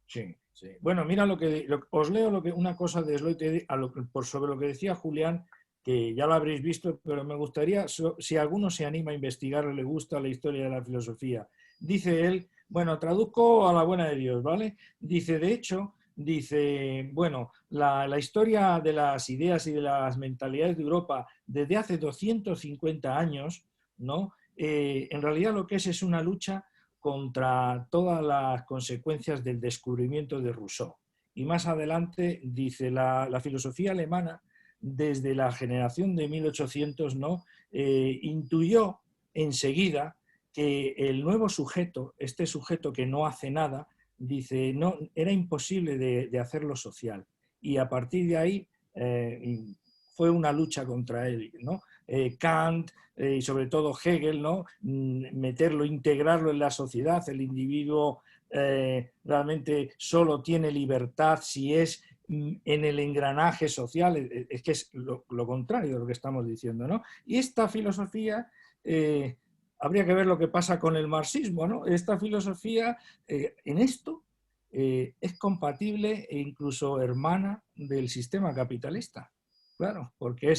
Sí, sí. Bueno, mira os leo una cosa de Sloterdijk sobre lo que decía Julián, que ya lo habréis visto, pero me gustaría, si alguno se anima a investigar o le gusta la historia de la filosofía. Dice él, bueno, traduzco a la buena de Dios, ¿vale? Dice, de hecho, bueno, la historia de las ideas y de las mentalidades de Europa desde hace 250 años, ¿no? En realidad lo que es una lucha contra todas las consecuencias del descubrimiento de Rousseau. Y más adelante dice, la filosofía alemana, desde la generación de 1800, ¿no? Intuyó enseguida que el nuevo sujeto, este sujeto que no hace nada, dice, no, era imposible de hacerlo social. Y a partir de ahí fue una lucha contra él, ¿no? Kant y sobre todo Hegel, ¿no? Integrarlo en la sociedad. El individuo realmente solo tiene libertad si es en el engranaje social, es que es lo contrario de lo que estamos diciendo, ¿no? Y esta filosofía, habría que ver lo que pasa con el marxismo, ¿no? Esta filosofía en esto es compatible e incluso hermana del sistema capitalista. Claro, porque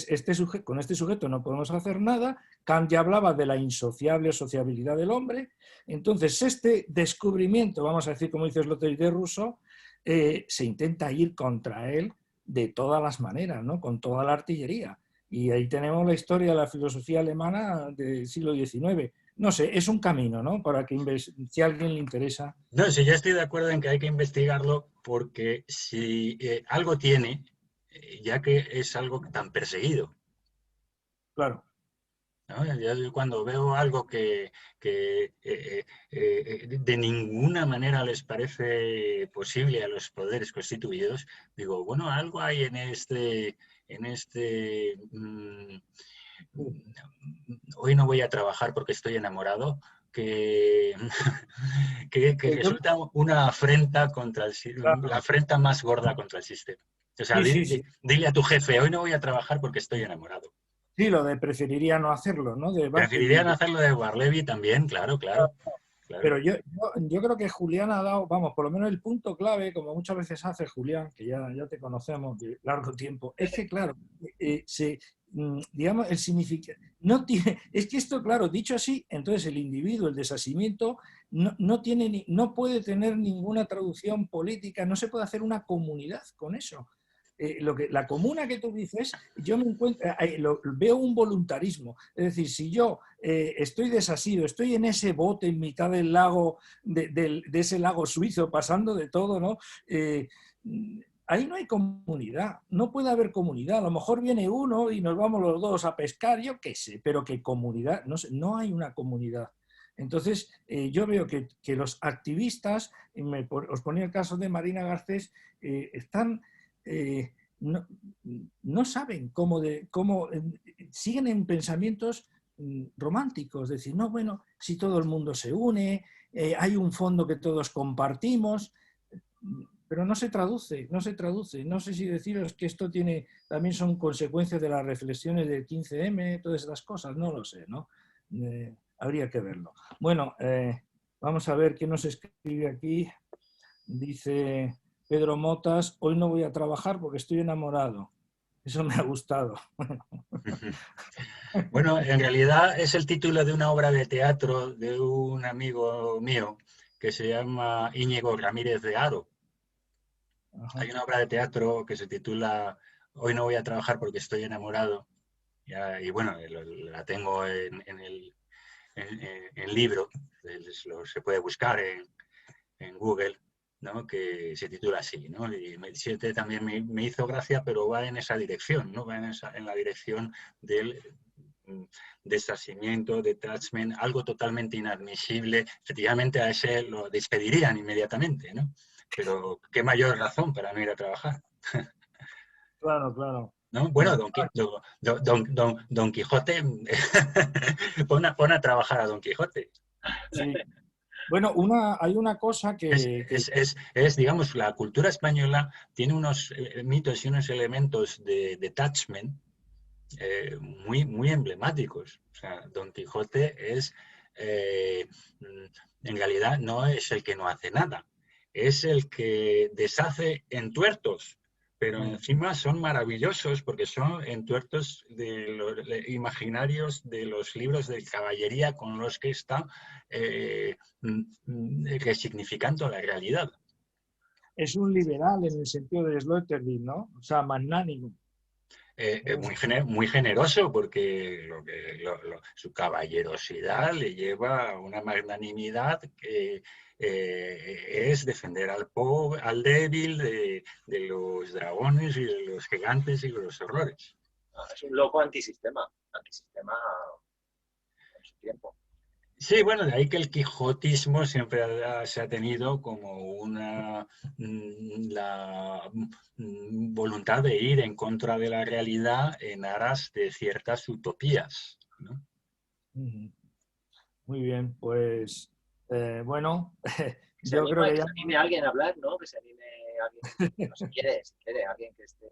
con este sujeto no podemos hacer nada. Kant ya hablaba de la insociable sociabilidad del hombre. Entonces, este descubrimiento, vamos a decir, como dice Sloterdijk de Rousseau, se intenta ir contra él de todas las maneras, ¿no? Con toda la artillería. Y ahí tenemos la historia de la filosofía alemana del siglo XIX. No sé, es un camino, ¿no? Para que si a alguien le interesa. No, sí, yo estoy de acuerdo en que hay que investigarlo porque si algo tiene, ya que es algo tan perseguido. Claro. ¿No? Yo cuando veo algo que de ninguna manera les parece posible a los poderes constituidos, digo, bueno, algo hay en hoy no voy a trabajar porque estoy enamorado, que, que resulta una afrenta contra la afrenta más gorda contra el sistema. O sea, Sí. dile a tu jefe, hoy no voy a trabajar porque estoy enamorado. Sí, lo de preferiría no hacerlo, ¿no? De Preferiría Bartleby. no hacerlo de Barleby también, claro. Pero yo creo que Julián ha dado, vamos, por lo menos el punto clave, como muchas veces hace Julián, que ya te conocemos de largo tiempo, es que, claro, digamos, el significado, no tiene, es que esto, claro, dicho así, entonces el individuo, el desasimiento, no puede tener ninguna traducción política, no se puede hacer una comunidad con eso. La comuna que tú dices, yo me encuentro, veo un voluntarismo. Es decir, si yo estoy desasido, estoy en ese bote en mitad del lago, de ese lago suizo, pasando de todo, ¿no? Ahí no hay comunidad, no puede haber comunidad. A lo mejor viene uno y nos vamos los dos a pescar, yo qué sé, pero que comunidad, no hay una comunidad. Entonces, yo veo que los activistas, os ponía el caso de Marina Garcés, están... no saben cómo siguen en pensamientos románticos, decir, no, bueno, si todo el mundo se une, hay un fondo que todos compartimos, pero no se traduce. No sé si deciros que esto también son consecuencias de las reflexiones del 15M, todas esas cosas, no lo sé, ¿no? Habría que verlo. Bueno, vamos a ver qué nos escribe aquí. Dice Pedro Motas, hoy no voy a trabajar porque estoy enamorado. Eso me ha gustado. Bueno, en realidad es el título de una obra de teatro de un amigo mío que se llama Íñigo Ramírez de Haro. Ajá. Hay una obra de teatro que se titula Hoy no voy a trabajar porque estoy enamorado. Y bueno, la tengo en libro, se puede buscar en Google, ¿no? Que se titula así, ¿no? Y también me hizo gracia, pero va en esa dirección, ¿no? Va en la dirección del desasimiento, detachment, algo totalmente inadmisible. Efectivamente a ese lo despedirían inmediatamente, ¿no? Pero qué mayor razón para no ir a trabajar. Claro. ¿No? Bueno, Don Quijote, pon a trabajar a Don Quijote. Sí. Bueno, hay una cosa que... digamos, la cultura española tiene unos mitos y unos elementos de detachment muy emblemáticos. O sea, Don Quijote en realidad no es el que no hace nada, es el que deshace entuertos, pero encima son maravillosos porque son entuertos de los imaginarios de los libros de caballería con los que está resignificando la realidad. Es un liberal en el sentido de Sloterdijk, ¿no? O sea, magnánimo. Muy generoso porque su caballerosidad le lleva a una magnanimidad que es defender al pobre, al débil de los dragones y de los gigantes y de los horrores. Es un loco antisistema en su tiempo. Sí, bueno, de ahí que el quijotismo siempre se ha tenido como la voluntad de ir en contra de la realidad en aras de ciertas utopías, ¿no? Muy bien, pues bueno, yo creo que ya... Que se anime a alguien a hablar, ¿no? Que se anime alguien, no, si quiere, alguien que esté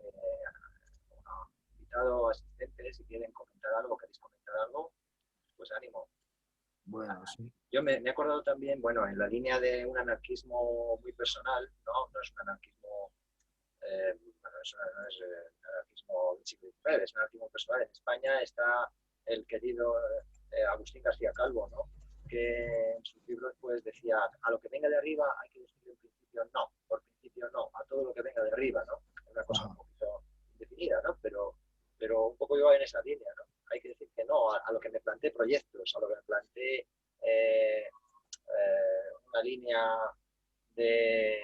invitado, asistente, si quieren comentar algo, queréis comentar algo, pues ánimo. Bueno, sí. Yo me he acordado también, bueno, en la línea de un anarquismo muy personal, no es un anarquismo, bueno, no es un anarquismo del siglo XIX, es un anarquismo personal. En España está el querido Agustín García Calvo, ¿no? Que en sus libros pues decía, a lo que venga de arriba hay que decir en principio no, por principio no, a todo lo que venga de arriba, ¿no? Es una cosa un poquito indefinida, ¿no? Pero un poco iba en esa línea, ¿no? Hay que decir que no a lo que me planteé proyectos, a lo que me planteé una línea de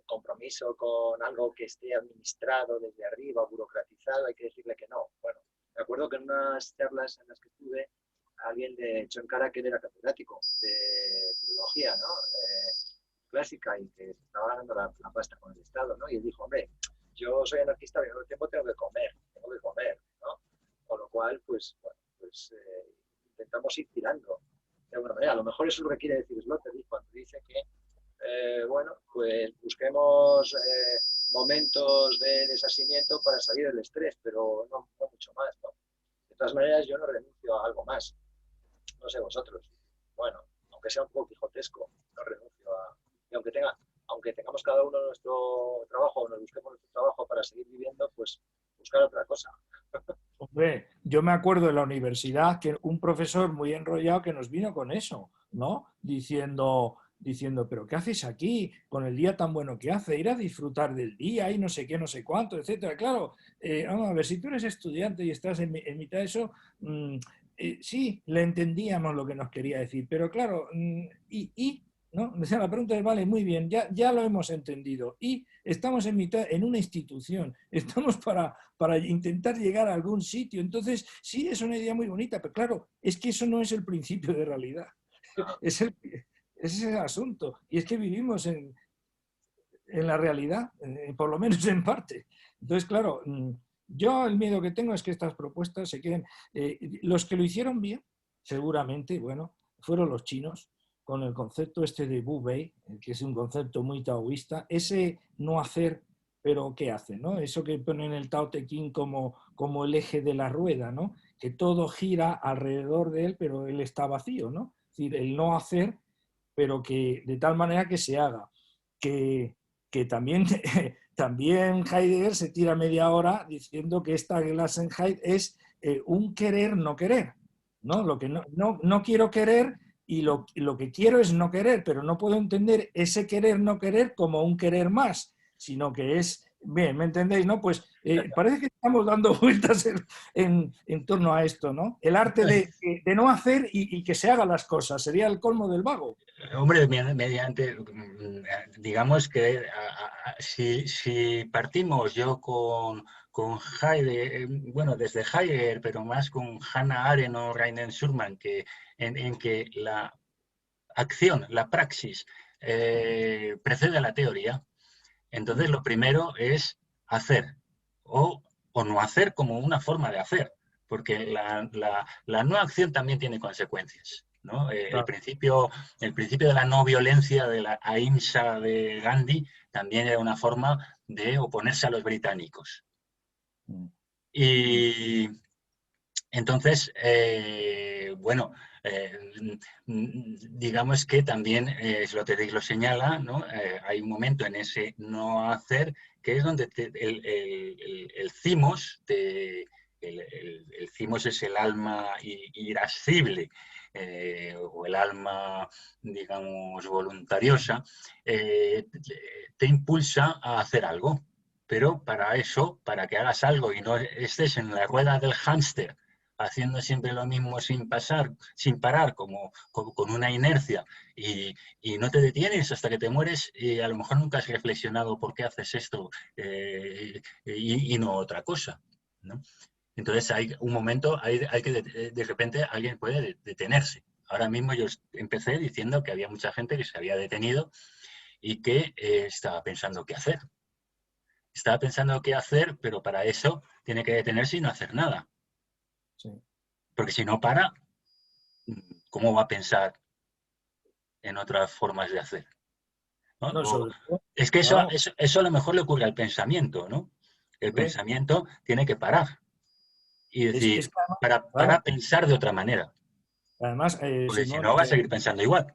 compromiso con algo que esté administrado desde arriba, burocratizado, hay que decirle que no. Bueno, me acuerdo que en unas charlas en las que estuve, alguien echó en cara que él era catedrático de filología, ¿no? Clásica, y que estaba ganando la pasta con el Estado, ¿no? Y él dijo, hombre, yo soy anarquista, pero al mismo tiempo tengo que comer, ¿no? Con lo cual, pues, bueno, pues intentamos ir tirando de alguna manera. A lo mejor eso es lo que quiere decir Sloterdijk cuando dice que, bueno, pues busquemos momentos de desasimiento para salir del estrés, pero no mucho más, ¿no? De todas maneras, yo no renuncio a algo más. No sé vosotros. Bueno, aunque sea un poco quijotesco, no renuncio a... Y aunque tengamos cada uno nuestro trabajo, o nos busquemos nuestro trabajo para seguir viviendo, pues buscar otra cosa. Hombre, yo me acuerdo de la universidad que un profesor muy enrollado que nos vino con eso, ¿no? Diciendo, pero ¿qué haces aquí con el día tan bueno que hace? Ir a disfrutar del día y no sé qué, no sé cuánto, etcétera. Claro, vamos a ver, si tú eres estudiante y estás en mitad de eso, sí, le entendíamos lo que nos quería decir, pero claro, ¿no? O sea, la pregunta es, vale, muy bien, ya lo hemos entendido y estamos en una institución, estamos para intentar llegar a algún sitio. Entonces, sí, es una idea muy bonita, pero claro, es que eso no es el principio de realidad. Ese es el asunto. Y es que vivimos en la realidad, por lo menos en parte. Entonces, claro, yo el miedo que tengo es que estas propuestas se queden... los que lo hicieron bien, seguramente, bueno, fueron los chinos, con el concepto este de Wu Wei, que es un concepto muy taoísta, ese no hacer, pero ¿qué hace? ¿No? Eso que ponen el Tao Te Ching como el eje de la rueda, ¿no? Que todo gira alrededor de él, pero él está vacío, ¿no? Es decir, el no hacer, pero que de tal manera que se haga. Que también, también Heidegger se tira media hora diciendo que esta Gelassenheit es un querer no querer, ¿no? Lo que no quiero querer y lo que quiero es no querer, pero no puedo entender ese querer no querer como un querer más, sino que es, bien, ¿me entendéis? ¿No? Pues parece que estamos dando vueltas en torno a esto, ¿no? El arte de no hacer y que se hagan las cosas, sería el colmo del vago. Hombre, mediante, digamos que si partimos yo con Heidegger, bueno, desde Heidegger, pero más con Hannah Arendt o Rainer Schurman, en que la acción, la praxis, precede a la teoría, entonces lo primero es hacer o no hacer como una forma de hacer, porque la no acción también tiene consecuencias. ¿No? El principio de la no violencia, de la ahimsa de Gandhi, también era una forma de oponerse a los británicos. Y entonces, bueno, digamos que también Sloterdijk lo señala, ¿no? Hay un momento en ese no hacer que es donde el cimos, el cimos es el alma irascible, o el alma, digamos, voluntariosa, te impulsa a hacer algo. Pero para eso, para que hagas algo y no estés en la rueda del hámster, haciendo siempre lo mismo sin parar, como con una inercia, y no te detienes hasta que te mueres, y a lo mejor nunca has reflexionado por qué haces esto y no otra cosa, ¿no? Entonces hay un momento, hay que de repente alguien puede detenerse. Ahora mismo yo empecé diciendo que había mucha gente que se había detenido y que estaba pensando qué hacer. Estaba pensando qué hacer, pero para eso tiene que detenerse y no hacer nada. Sí. Porque si no para, ¿cómo va a pensar en otras formas de hacer? ¿no? No, sobre todo, Es que claro, eso a lo mejor le ocurre al pensamiento, ¿no? El hombre, pensamiento tiene que parar y es decir, que además, para claro, pensar de otra manera, además, porque si Simón, no va a seguir pensando igual.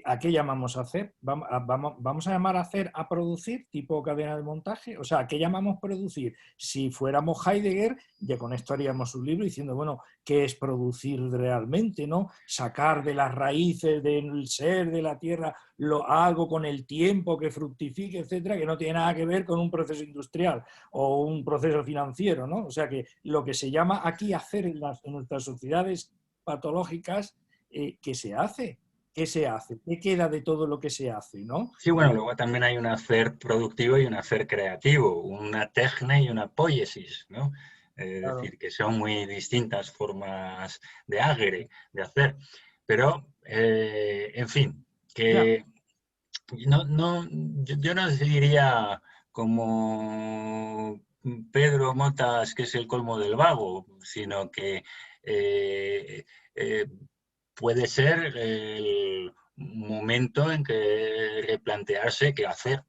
¿a qué llamamos a hacer? ¿Vamos a llamar a hacer a producir, tipo cadena de montaje? O sea, ¿a qué llamamos producir? Si fuéramos Heidegger, ya con esto haríamos un libro diciendo, bueno, ¿qué es producir realmente? ¿No? Sacar de las raíces del ser, de la tierra, algo con el tiempo que fructifique, etcétera, que no tiene nada que ver con un proceso industrial o un proceso financiero, ¿no? O sea, que lo que se llama aquí hacer en nuestras sociedades patológicas, ¿qué se hace? ¿Qué se hace? ¿Qué queda de todo lo que se hace? ¿No? Sí, bueno, luego también hay un hacer productivo y un hacer creativo, una tecne y una poiesis, ¿no? Es Claro. decir, que son muy distintas formas de agere, de hacer. Pero, en fin, Ya. que yo no diría como Pedro Motas que es el colmo del vago, sino que eh, eh, puede ser el momento en que replantearse qué hacer.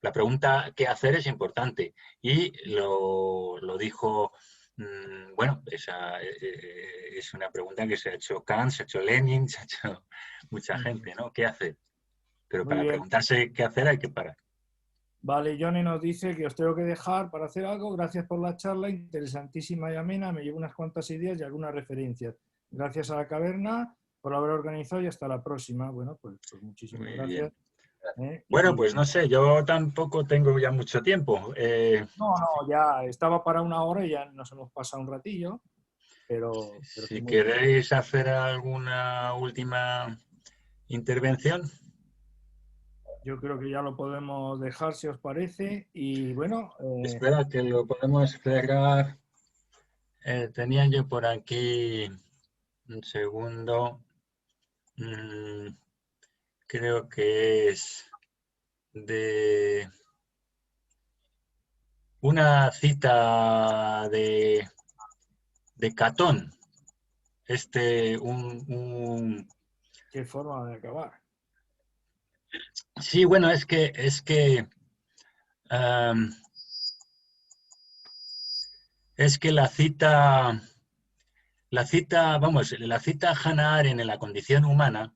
La pregunta qué hacer es importante y lo dijo, bueno, esa es una pregunta que se ha hecho Kant, se ha hecho Lenin, se ha hecho mucha gente, ¿no? ¿Qué hacer? Pero Muy para bien. preguntarse qué hacer hay que parar. Vale, Johnny nos dice que os tengo que dejar para hacer algo. Gracias por la charla, interesantísima y amena. Me llevo unas cuantas ideas y algunas referencias. Gracias a la caverna por haber organizado y hasta la próxima. Bueno, pues muchísimas Muy gracias. bien. Bueno, pues no sé, yo tampoco tengo ya mucho tiempo. No, ya estaba para una hora y ya nos hemos pasado un ratillo, pero que Si muy bien. queréis hacer alguna última intervención. Yo creo que ya lo podemos dejar, si os parece. Y bueno, Espera, que lo podemos cerrar. Tenía yo por aquí un segundo. Mm, creo que es de una cita de Catón. qué forma de acabar. Sí, bueno, um, es que la cita a Hannah Arendt en La condición humana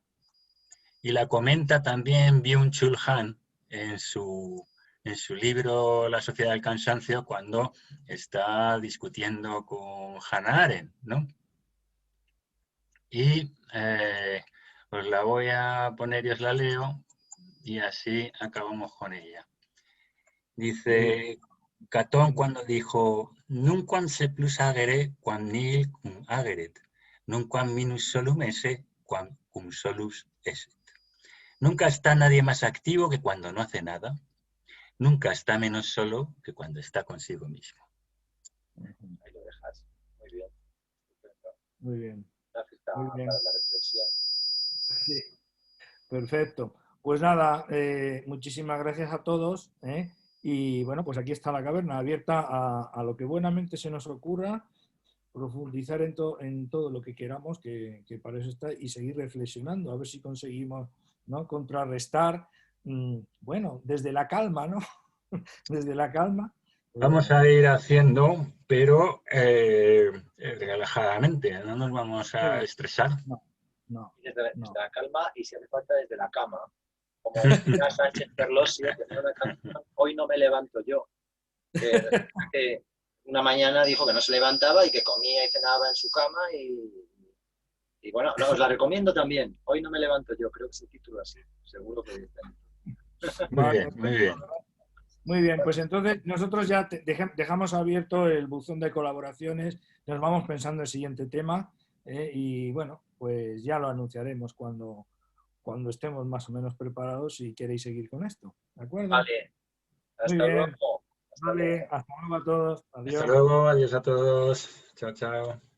y la comenta también Byung-Chul Han en su libro La sociedad del cansancio cuando está discutiendo con Hannah Arendt, ¿no? Y os la voy a poner y os la leo y así acabamos con ella. Muy bien. Dice Catón cuando dijo Nunquam se plus agere quam nihil cum ageret, nunquam minus solum esse quam cum solus esse. Nunca está nadie más activo que cuando no hace nada. Nunca está menos solo que cuando está consigo mismo. Ahí lo dejas. Muy bien. Estupendo. Muy bien. Una cita Muy bien. para la reflexión. Sí. Perfecto. Pues nada, muchísimas gracias a todos. Y bueno, pues aquí está la caverna abierta a lo que buenamente se nos ocurra, profundizar en todo lo que queramos, que para eso está, y seguir reflexionando, a ver si conseguimos, ¿no?, contrarrestar, bueno, desde la calma, ¿no? Desde la calma. Vamos a ir haciendo, pero relajadamente, no nos vamos a estresar. No, no, Desde no. la calma y si hace falta desde la cama. Como decía Sánchez Ferlosio, que tiene una canción, Hoy no me levanto yo. Que una mañana dijo que no se levantaba y que comía y cenaba en su cama y bueno, no, os la recomiendo también. Hoy no me levanto yo, creo que es el título así. Seguro que dice. Muy Vale, bien, muy bien. muy bien, pues entonces nosotros ya dejamos abierto el buzón de colaboraciones, nos vamos pensando el siguiente tema, y bueno, pues ya lo anunciaremos cuando estemos más o menos preparados si queréis seguir con esto. ¿De acuerdo? Vale, Muy hasta bien. luego. Hasta luego. Vale, hasta luego a todos. Hasta Adiós. luego, adiós a todos. Chao, chao.